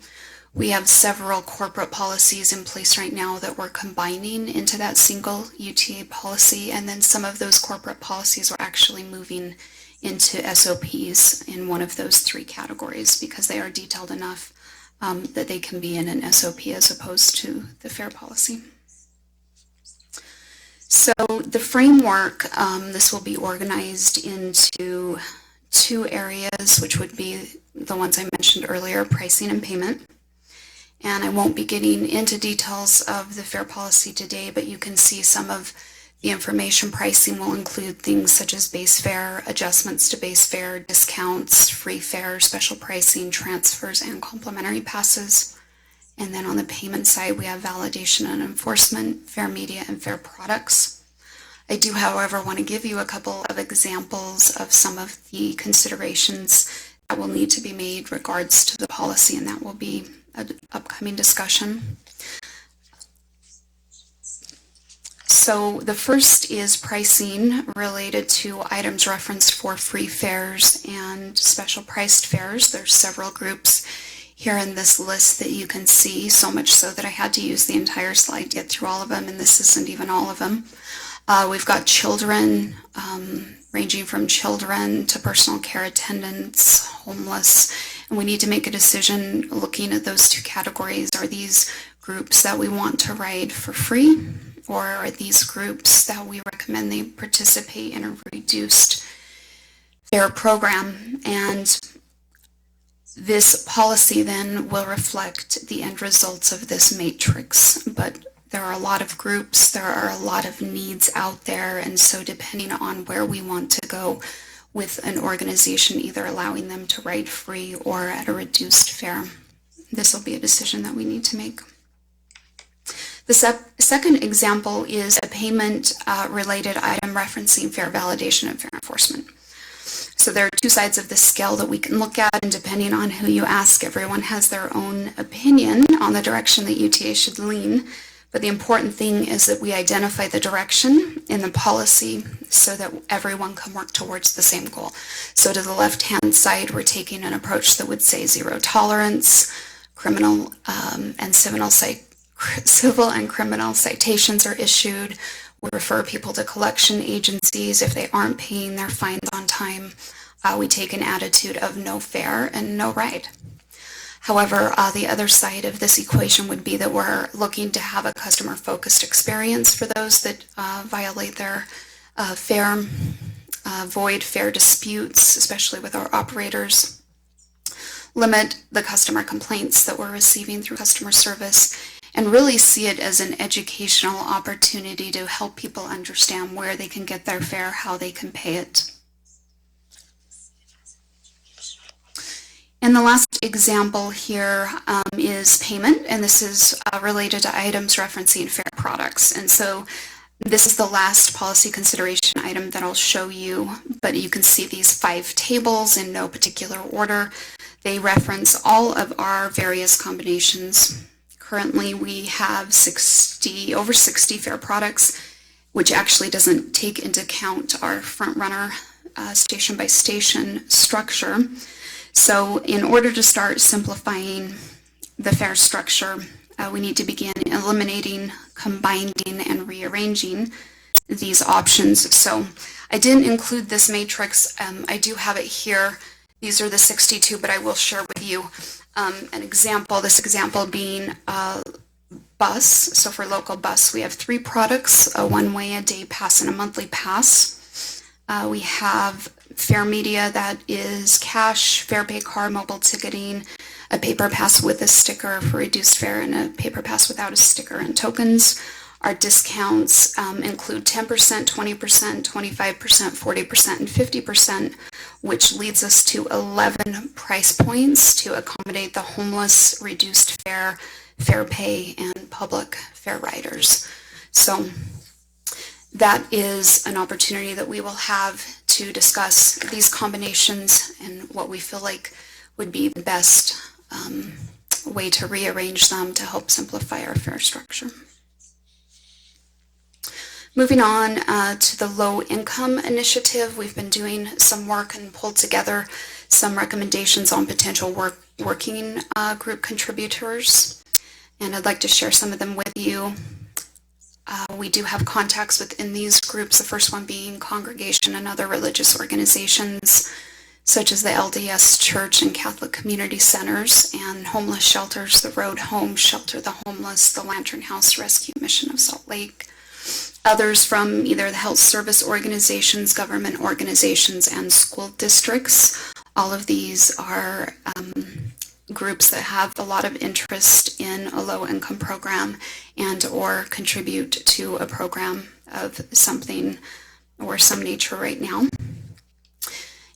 We have several corporate policies in place right now that we're combining into that single UTA policy, and then some of those corporate policies are actually moving into SOPs in one of those 3 categories because they are detailed enough that they can be in an SOP as opposed to the fair policy. So the framework, this will be organized into 2 areas, which would be the ones I mentioned earlier, pricing and payment. And I won't be getting into details of the fair policy today, but you can see some of the information. Pricing will include things such as base fare, adjustments to base fare, discounts, free fare, special pricing, transfers, and complimentary passes. And then on the payment side, we have validation and enforcement, fair media, and fair products. I do, however, want to give you a couple of examples of some of the considerations that will need to be made regards to the policy, and that will be an upcoming discussion. So the first is pricing related to items referenced for free fares and special priced fares. There's several groups here in this list that you can see, so much so that I had to use the entire slide to get through all of them, and this isn't even all of them. We've got children, ranging from children to personal care attendants, homeless, and we need to make a decision looking at those 2 categories. Are these groups that we want to ride for free, or are these groups that we recommend they participate in a reduced fare program? And this policy then will reflect the end results of this matrix, but there are a lot of groups, there are a lot of needs out there, and so depending on where we want to go with an organization, either allowing them to ride free or at a reduced fare, this will be a decision that we need to make. The second example is a payment-related item referencing fair validation and fair enforcement. So there are 2 sides of the scale that we can look at, and depending on who you ask, everyone has their own opinion on the direction that UTA should lean. But the important thing is that we identify the direction in the policy so that everyone can work towards the same goal. So to the left-hand side, we're taking an approach that would say zero tolerance, criminal and civil and criminal citations are issued. We refer people to collection agencies if they aren't paying their fines on time. We take an attitude of no fare and no ride. However, the other side of this equation would be that we're looking to have a customer-focused experience for those that violate their void fare disputes, especially with our operators, limit the customer complaints that we're receiving through customer service, and really see it as an educational opportunity to help people understand where they can get their fare, how they can pay it. And the last example here is payment, and this is related to items referencing fare products. And so this is the last policy consideration item that I'll show you, but you can see these 5 tables in no particular order. They reference all of our various combinations. Currently, we have over 60 fare products, which actually doesn't take into account our front runner station by station structure. So in order to start simplifying the fare structure, we need to begin eliminating, combining, and rearranging these options. So I didn't include this matrix. I do have it here. These are the 62, but I will share with you an example. This example being a bus. So for local bus, we have 3 products, a one-way, a day pass, and a monthly pass. We have fare media, that is cash, fare pay card, mobile ticketing, a paper pass with a sticker for reduced fare, and a paper pass without a sticker and tokens. Our discounts include 10%, 20%, 25%, 40%, and 50%, which leads us to 11 price points to accommodate the homeless, reduced fare, fare pay, and public fare riders. So that is an opportunity that we will have to discuss these combinations and what we feel like would be the best way to rearrange them to help simplify our fare structure. Moving on to the low income initiative, we've been doing some work and pulled together some recommendations on potential working group contributors, and I'd like to share some of them with you. We do have contacts within these groups, the first one being congregation and other religious organizations, such as the LDS Church and Catholic Community Centers, and homeless shelters, the Road Home Shelter the Homeless, the Lantern House Rescue Mission of Salt Lake. Others from either the health service organizations, government organizations, and school districts. All of these are groups that have a lot of interest in a low-income program and or contribute to a program of something or some nature right now.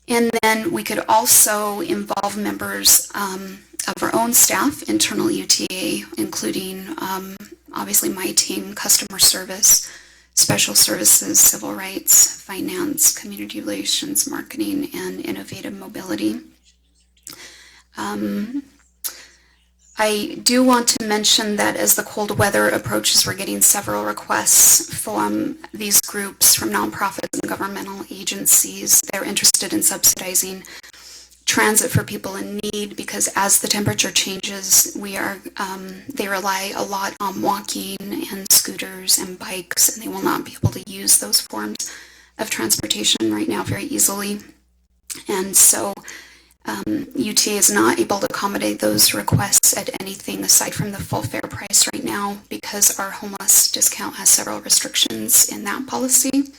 And then we could also involve members of our own staff, internal UTA, including obviously my team, customer service, special services, civil rights, finance, community relations, marketing, and innovative mobility. I do want to mention that as the cold weather approaches, we're getting several requests from these groups, from nonprofits and governmental agencies. They're interested in subsidizing transit for people in need because as the temperature changes, they rely a lot on walking and scooters and bikes, and they will not be able to use those forms of transportation right now very easily. And so UTA is not able to accommodate those requests at anything aside from the full fare price right now because our homeless discount has several restrictions in that policy.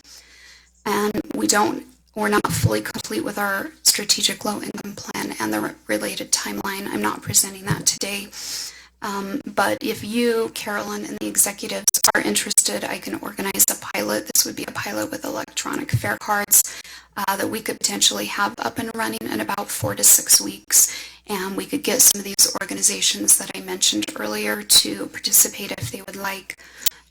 And we're not fully complete with our strategic low-income plan and the related timeline. I'm not presenting that today. But if you, Carolyn, and the executives are interested, I can organize a pilot. This would be a pilot with electronic fare cards that we could potentially have up and running in about 4 to 6 weeks. And we could get some of these organizations that I mentioned earlier to participate if they would like.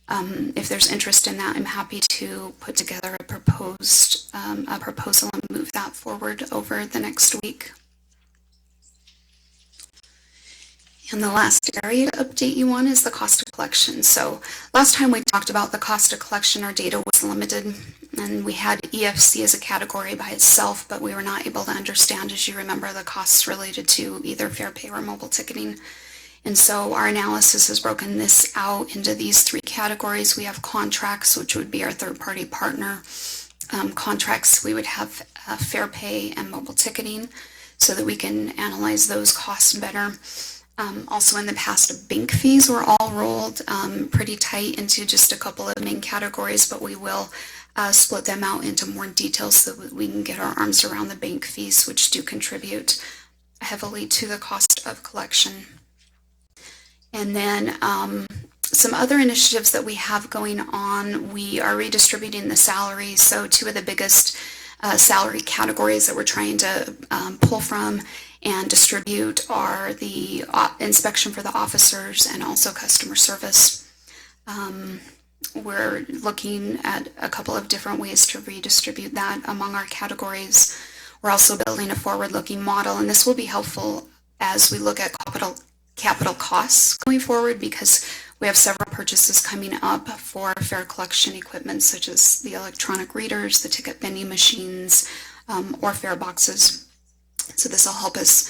If there's interest in that, I'm happy to put together a proposal and move that forward over the next week. And the last area to update you on is the cost of collection. So last time we talked about the cost of collection, our data was limited, and we had EFC as a category by itself, but we were not able to understand, as you remember, the costs related to either fair pay or mobile ticketing. And so our analysis has broken this out into these three categories. We have contracts, which would be our third-party partner. Contracts, we would have fair pay and mobile ticketing so that we can analyze those costs better. Also in the past, bank fees were all rolled pretty tight into just a couple of main categories, but we will split them out into more detail so that we can get our arms around the bank fees, which do contribute heavily to the cost of collection. And then some other initiatives that we have going on, we are redistributing the salaries. So two of the biggest salary categories that we're trying to pull from and distribute are the inspection for the officers and also customer service. We're looking at a couple of different ways to redistribute that among our categories. We're also building a forward-looking model, and this will be helpful as we look at capital costs going forward, because we have several purchases coming up for fare collection equipment, such as the electronic readers, the ticket vending machines, or fare boxes. So this will help us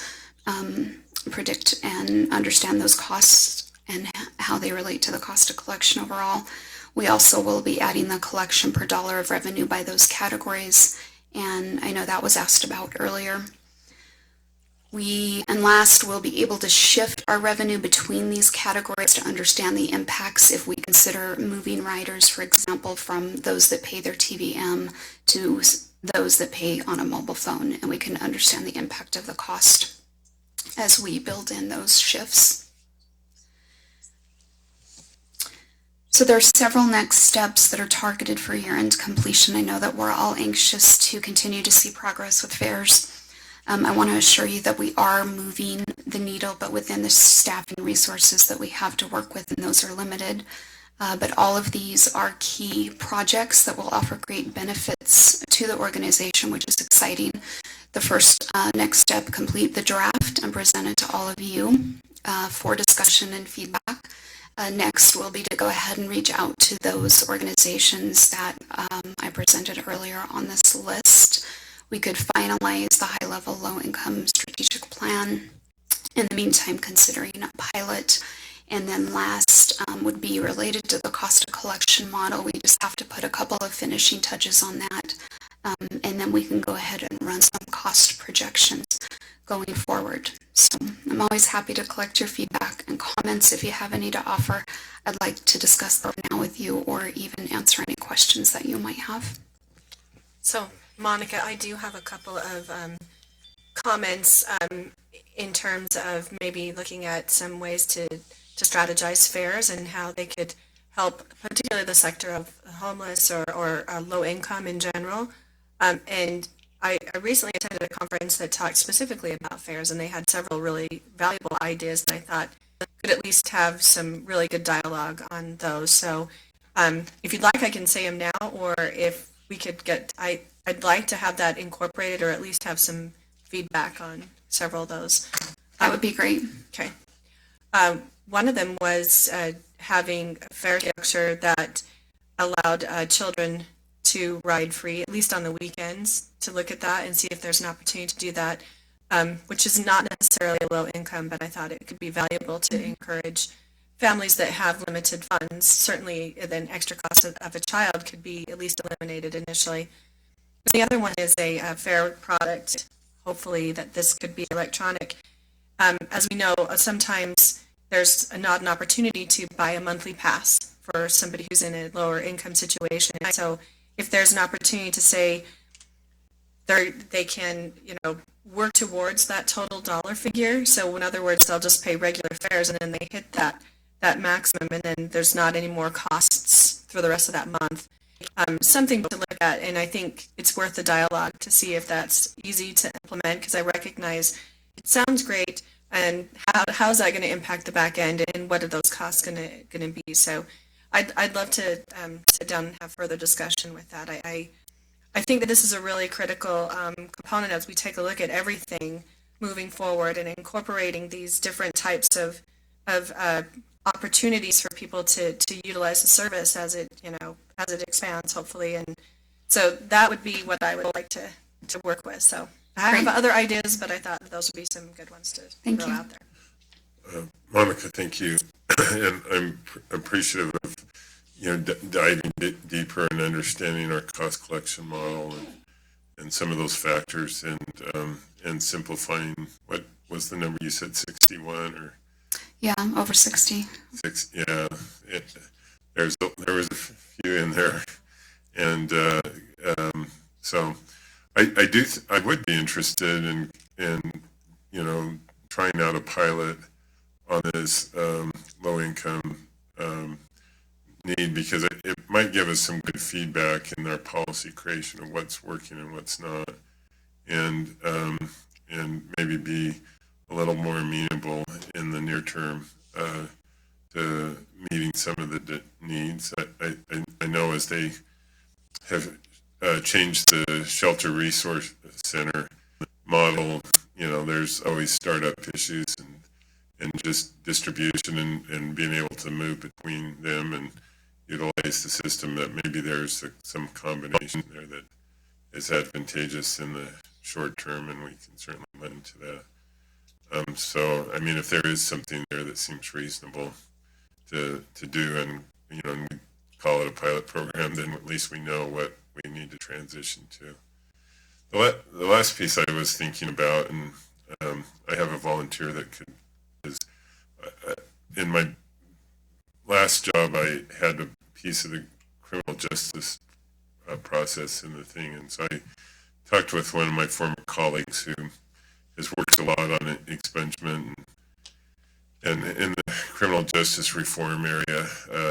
predict and understand those costs and how they relate to the cost of collection overall. We also will be adding the collection per dollar of revenue by those categories, and I know that was asked about earlier. And last, we'll be able to shift our revenue between these categories to understand the impacts if we consider moving riders, for example, from those that pay their TVM to those that pay on a mobile phone, and we can understand the impact of the cost as we build in those shifts. So there are several next steps that are targeted for year-end completion. I know that we're all anxious to continue to see progress with fares. I want to assure you that we are moving the needle, but within the staffing resources that we have to work with, and those are limited. But all of these are key projects that will offer great benefits to the organization, which is exciting. The first next step, complete the draft and present it to all of you for discussion and feedback. Next will be to go ahead and reach out to those organizations that I presented earlier on this list. We could finalize the high-level low-income strategic plan. In the meantime, considering a pilot. And then last would be related to the cost of collection model. We just have to put a couple of finishing touches on that. And then we can go ahead and run some cost projections going forward. So I'm always happy to collect your feedback and comments if you have any to offer. I'd like to discuss them now with you or even answer any questions that you might have. So, Monica, I do have a couple of comments in terms of maybe looking at some ways to strategize fares and how they could help, particularly the sector of homeless or low income in general. And I recently attended a conference that talked specifically about fares, and they had several really valuable ideas that I thought could at least have some really good dialogue on those. So if you'd like, I can say them now, or if we could get, I'd like to have that incorporated or at least have some feedback on several of those. That would be great. Okay. One of them was having a fare structure that allowed children to ride free, at least on the weekends, to look at that and see if there's an opportunity to do that, which is not necessarily low income, but I thought it could be valuable to encourage families that have limited funds. Certainly, an extra cost of a child could be at least eliminated initially. The other one is a fare product, hopefully that this could be electronic. As we know, sometimes there's not an opportunity to buy a monthly pass for somebody who's in a lower income situation. So if there's an opportunity to say they can, work towards that total dollar figure. So in other words, they'll just pay regular fares and then they hit that maximum, and then there's not any more costs for the rest of that month. Something to look at, and I think it's worth the dialogue to see if that's easy to implement, because I recognize it sounds great, and how is that going to impact the back end, and what are those costs going to be? So I'd love to sit down and have further discussion with that. I think that this is a really critical component as we take a look at everything moving forward and incorporating these different types of opportunities for people to utilize the service as it, as it expands, hopefully. And so that would be what I would like to work with. So I have Great. other ideas, but I thought those would be some good ones to Thank throw you. out there. Monica, thank you. And I'm appreciative of, diving deeper and understanding our cost collection model and some of those factors and simplifying. What was the number you said, 61 or? Yeah, over 60. Yeah, there was a few in there. And so I would be interested in trying out a pilot on this low income need, because it might give us some good feedback in our policy creation of what's working and what's not, and maybe be a little more amenable in the near term to meeting some of the needs. I know as they have changed the shelter resource center model, there's always startup issues and just distribution and being able to move between them and utilize the system, that maybe there's some combination there that is advantageous in the short term, and we can certainly lend to that. So, I mean, if there is something there that seems reasonable to do, and and we call it a pilot program, then at least we know what we need to transition to. The last piece I was thinking about, and I have a volunteer that is in my last job, I had a piece of the criminal justice process in the thing, and so I talked with one of my former colleagues who has worked a lot on expungement and in the criminal justice reform area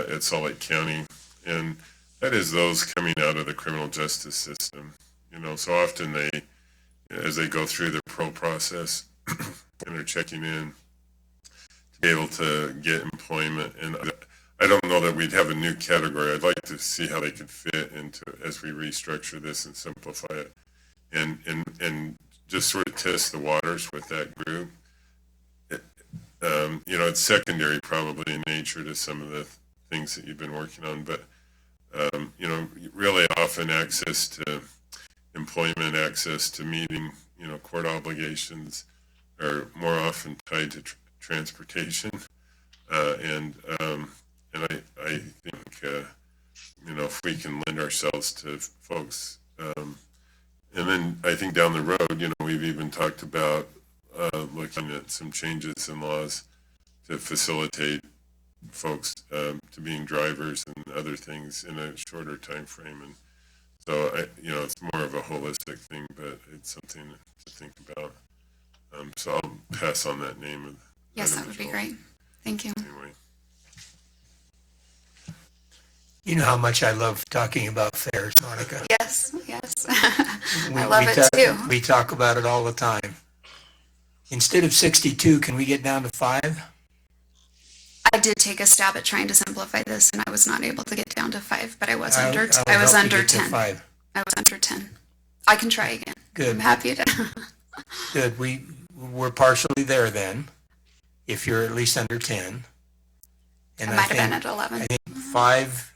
at Salt Lake County, and that is those coming out of the criminal justice system. So often as they go through the parole process and they're checking in to be able to get employment, and I don't know that we'd have a new category. I'd like to see how they could fit into as we restructure this and simplify it, and just sort of test the waters with that group. It's secondary probably in nature to some of the things that you've been working on, but really often access to employment, access to meeting, court obligations are more often tied to transportation, and I think if we can lend ourselves to folks, and then I think down the road, we've even talked about looking at some changes in laws to facilitate folks to being drivers and other things in a shorter time frame. And so it's more of a holistic thing, but it's something to think about. So I'll pass on that name. Yes, that would be great. Thank you. Anyway. You know how much I love talking about fares, Monica. Yes, yes. I love it too. We talk about it all the time. Instead of 62, can we get down to 5? I did take a stab at trying to simplify this, and I was not able to get down to 5, but I was I'll under help I was you under get to 10. 5. I was under 10. I can try again. Good. I'm happy to. Good. We're partially there then, if you're at least under 10. And I might have been at 11. I think 5,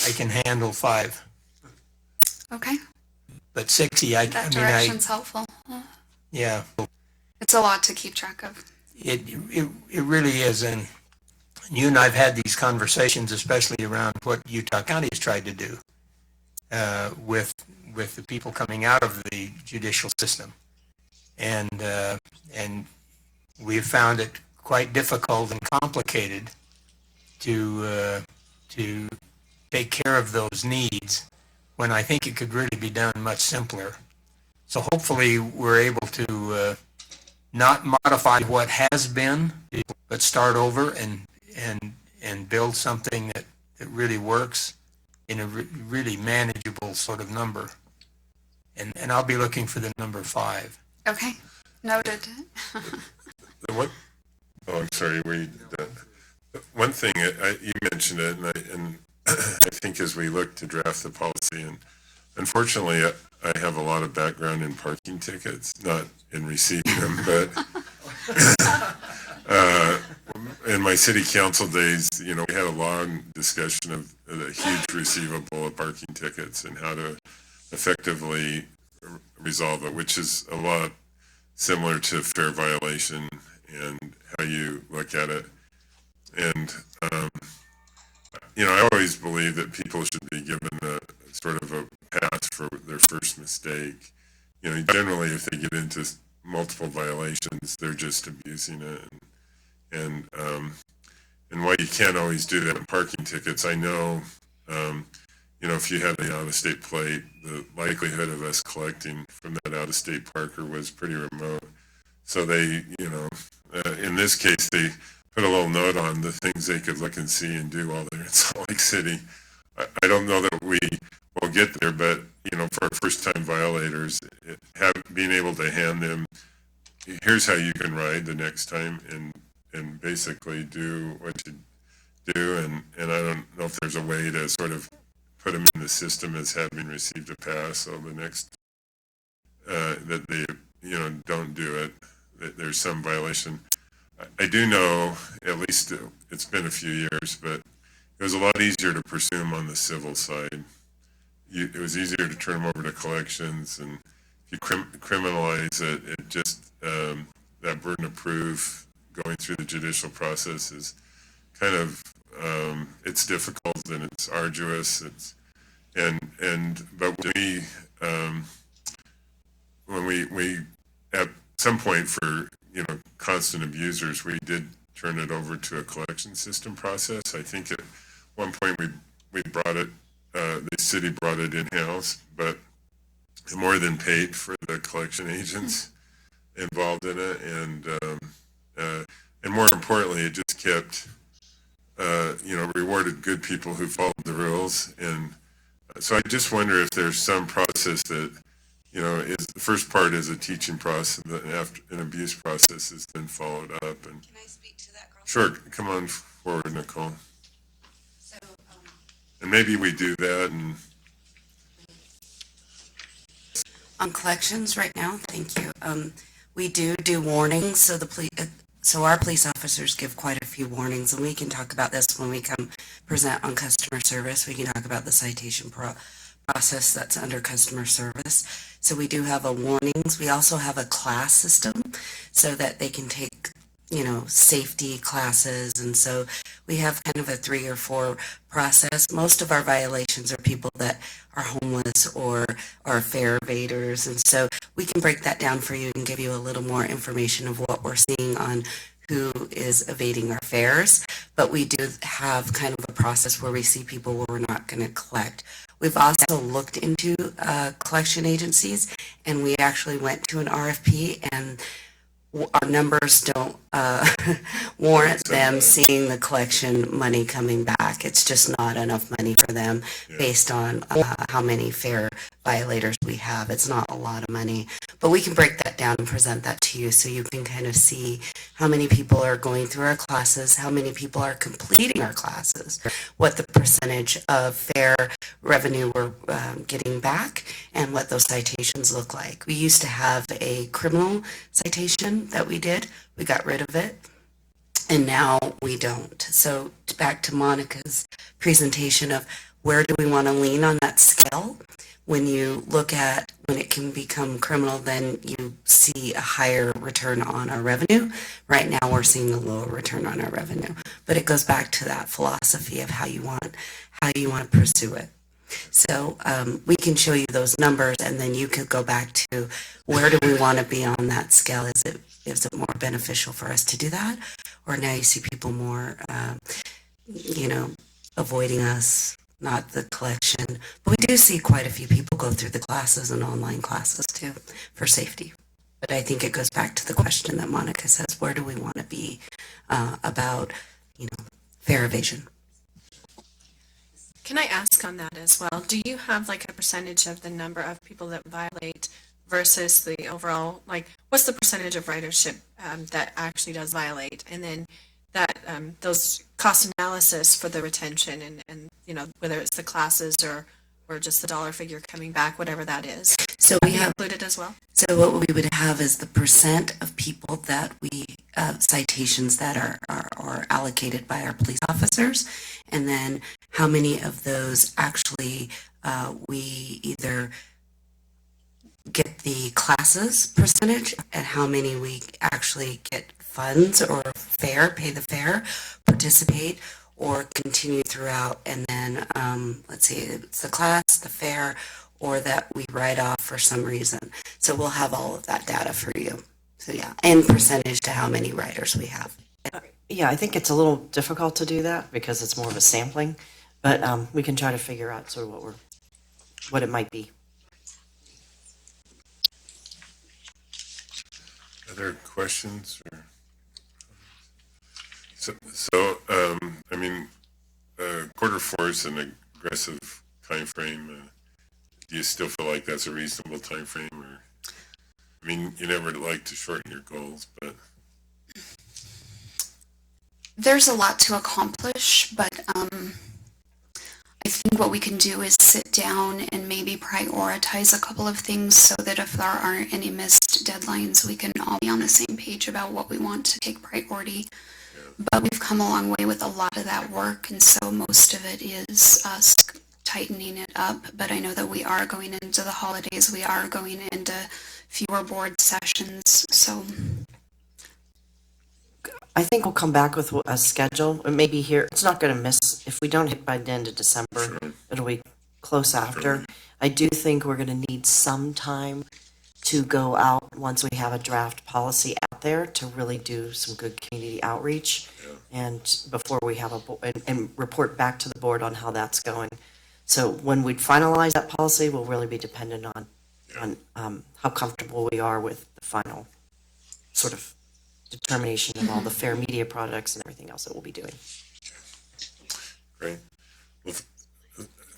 I can handle 5. Okay. But 60, That direction's helpful. yeah, It's a lot to keep track of. it really is. And you and I've had these conversations, especially around what Utah County has tried to do with the people coming out of the judicial system, and we've found it quite difficult and complicated to take care of those needs, when I think it could really be done much simpler. So hopefully we're able to not modify what has been, but start over and build something that really works in a really manageable sort of number. And I'll be looking for the number 5. Okay. Noted. I'm sorry. One thing you mentioned it, and I think as we look to draft the policy, and unfortunately, I have a lot of background in parking tickets, not in receiving them, but in my my city council days, we had a long discussion of the huge receivable of parking tickets and how to effectively resolve it, which is a lot similar to fare violation and how you look at it. And, I always believe that people should be given a sort of a pass for their first mistake. Generally, if they get into multiple violations, they're just abusing it. And while you can't always do that in parking tickets, I know, if you had an out-of-state plate, the likelihood of us collecting from that out-of-state parker was pretty remote. So they, in this case, they put a little note on the things they could look and see and do while they're in Salt Lake City. I don't know that we will get there, but, for our first-time violators, being able to hand them, here's how you can ride the next time, and basically do what you do, and I don't know if there's a way to sort of put them in the system as having received a pass, so the next, that they, don't do it, that there's some violation. I do know, at least it's been a few years, but it was a lot easier to pursue them on the civil side. It was easier to turn them over to collections, and if you criminalize it, it just, that burden of proof going through the judicial process is kind of, it's difficult and it's arduous. But when we at some point for, constant abusers, we did turn it over to a collection system process. I think at one point we brought it, the city brought it in-house, but it more than paid for the collection agents involved in it, and more importantly, it just kept, rewarded good people who followed the rules. And so I just wonder if there's some process that, is the first part is a teaching process, and after an abuse process is then followed up. And can I speak to that, Carl? Sure, come on forward, Nicole. So, and maybe we do that. And on collections right now, thank you. We do warnings, so so our police officers give quite a few warnings, and we can talk about this when we come present on customer service. We can talk about the citation process that's under customer service. So we do have a warnings. We also have a class system so that they can take, safety classes. And so we have kind of a 3 or 4 process. Most of our violations are people that are homeless or are fare evaders. And so we can break that down for you and give you a little more information of what we're seeing on who is evading our fares. But we do have kind of a process where we see people where we're not going to collect. We've also looked into collection agencies, and we actually went to an RFP, and our numbers don't warrant them seeing the collection money coming back. It's just not enough money for them based on how many fare violators we have. It's not a lot of money, but we can break that down and present that to you so you can kind of see how many people are going through our classes, how many people are completing our classes, what the percentage of fare revenue we're getting back, and what those citations look like. We used to have a criminal citation that we did. We got rid of it, and now we don't. So back to Monica's presentation of where do we want to lean on that scale? When you look at when it can become criminal, then you see a higher return on our revenue. Right now we're seeing a lower return on our revenue, but it goes back to that philosophy of how you want to pursue it. So we can show you those numbers, and then you could go back to where do we want to be on that scale? Is it more beneficial for us to do that, or now you see people more, avoiding us, not the collection? But we do see quite a few people go through the classes and online classes too for safety. But I think it goes back to the question that Monica says: where do we want to be about, fare evasion? Can I ask on that as well? Do you have like a percentage of the number of people that violate versus the overall, like what's the percentage of ridership that actually does violate? And then that those cost analysis for the retention and whether it's the classes or just the dollar figure coming back, whatever that is. So we have included as well. So what we would have is the percent of people that we citations that are allocated by our police officers, and then how many of those actually we either get the classes percentage and how many we actually get funds or pay the fare, participate, or continue throughout. And then, let's see, it's the class, the fare, or that we write off for some reason. So we'll have all of that data for you. So yeah, and percentage to how many writers we have. Yeah, I think it's a little difficult to do that because it's more of a sampling, but we can try to figure out sort of what it might be. Other questions? I mean, quarter four is an aggressive time frame. Do you still feel like that's a reasonable time frame? Or, I mean, you never like to shorten your goals, but There's a lot to accomplish, but I think what we can do is sit down and maybe prioritize a couple of things so that if there aren't any missed deadlines, we can all be on the same page about what we want to take priority. But we've come a long way with a lot of that work, and so most of it is us tightening it up. But I know that we are going into the holidays, we are going into fewer board sessions, so. I think we'll come back with a schedule. It may be here. It's not going to miss. If we don't hit by the end of December, it'll be close after. I do think we're going to need some time to go out once we have a draft policy out there to really do some good community outreach, and before we have and report back to the board on how that's going. So when we finalize that policy, will really be dependent on how comfortable we are with the final sort of determination of all the fair media products and everything else that we'll be doing. great. Well,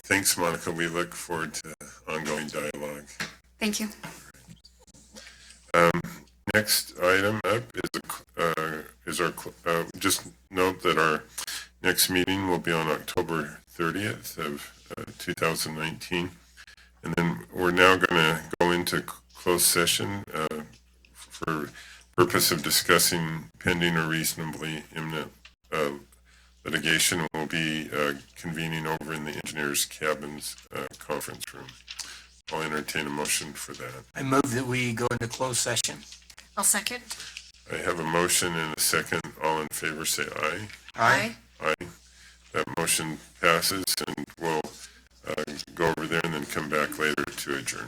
thanks, Monica. We look forward to ongoing dialogue. Thank you. Next item up just note that our next meeting will be on October 30th of 2019. And then we're now going to go into closed session for purpose of discussing pending or reasonably imminent litigation. We'll be convening over in the engineer's cabins conference room. I'll entertain a motion for that. I move that we go into closed session. I'll second. I have a motion and a second. All in favor say aye. Aye. Aye. That motion passes, and we'll go over there and then come back later to adjourn.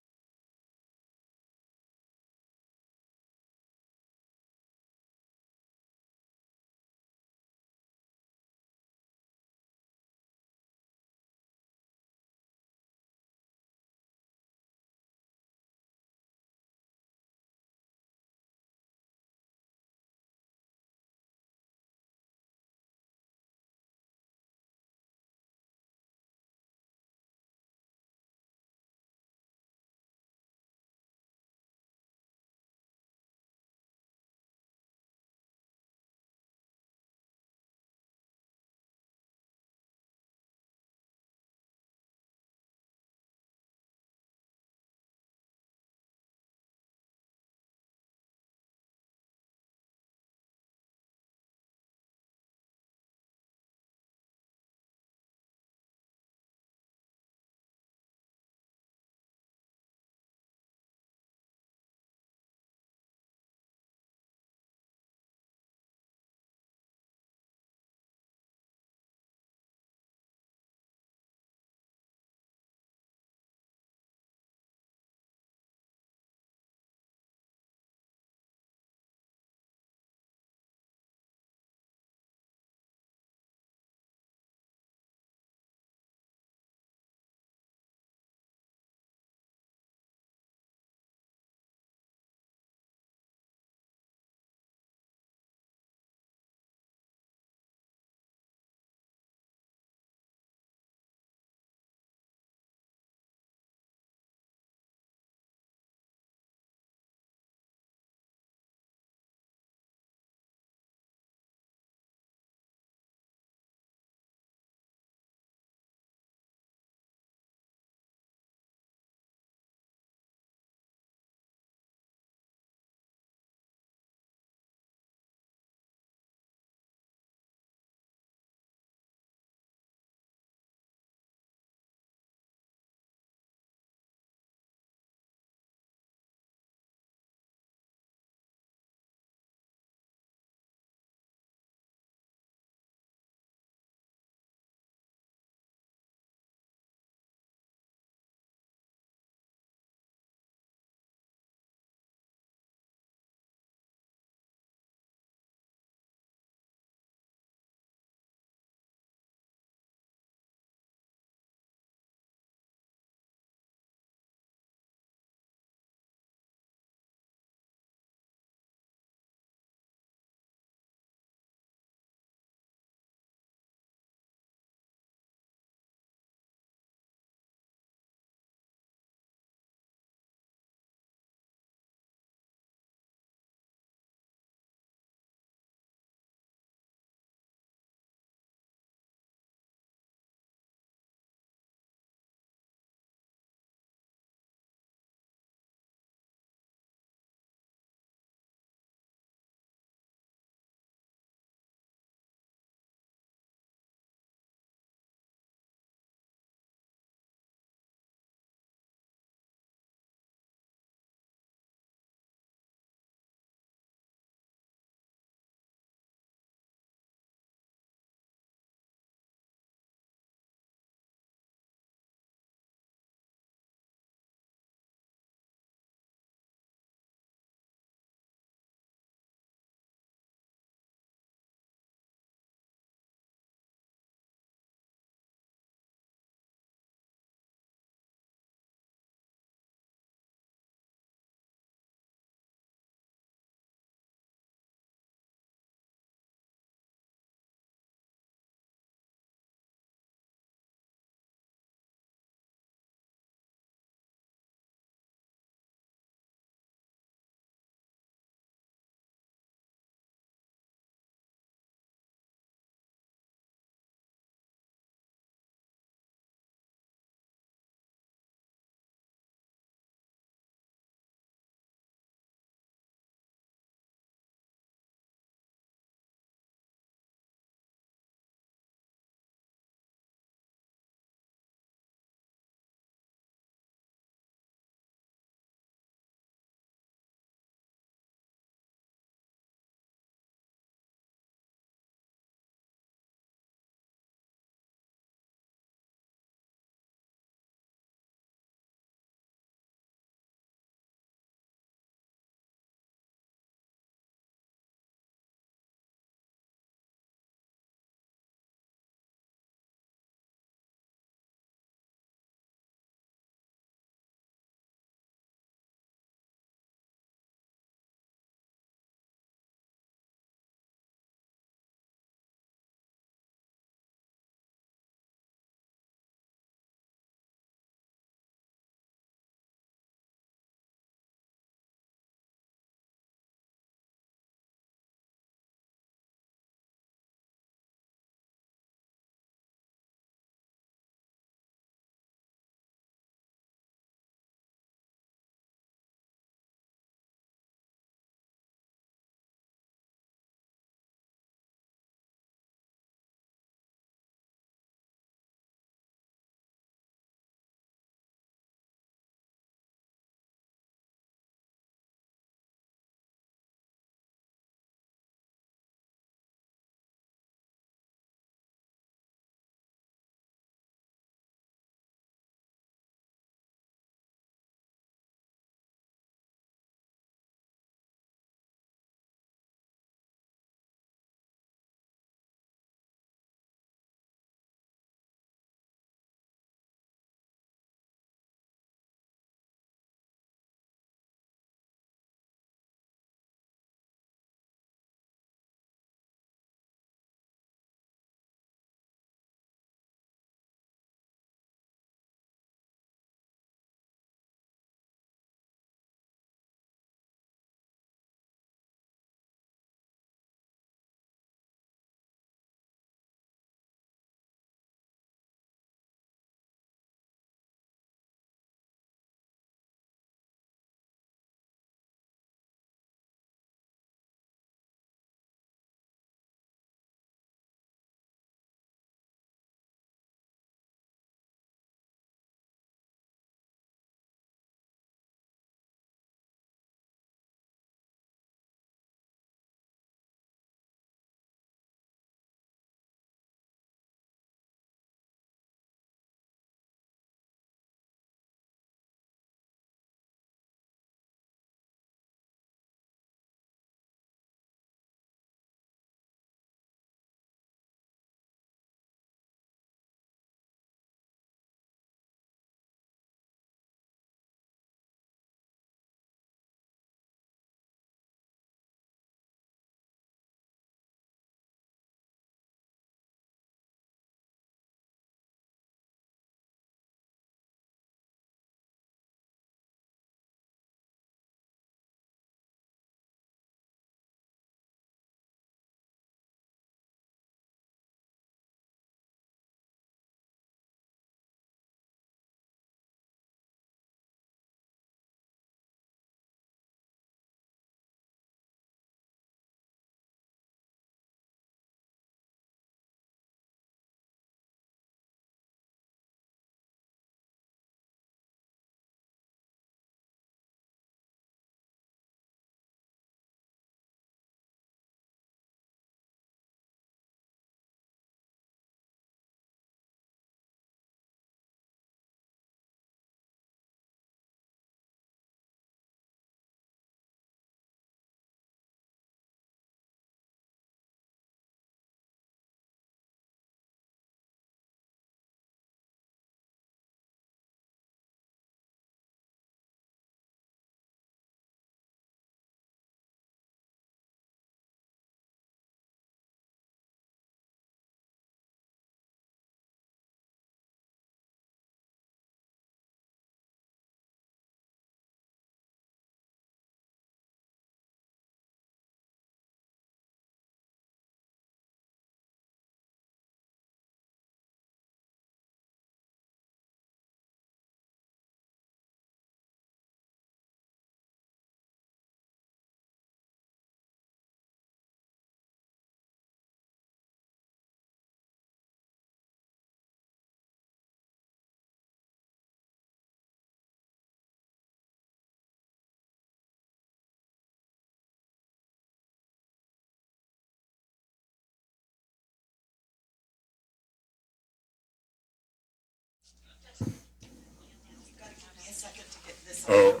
Oh,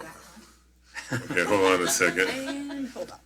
okay, hold on a second. And hold on.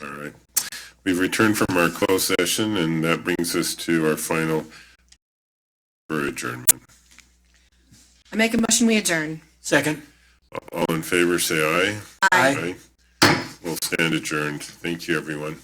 All right. We've returned from our closed session, and that brings us to our final for adjournment. I make a motion, we adjourn. Second. All in favor, say aye. Aye. Aye. We'll stand adjourned. Thank you, everyone.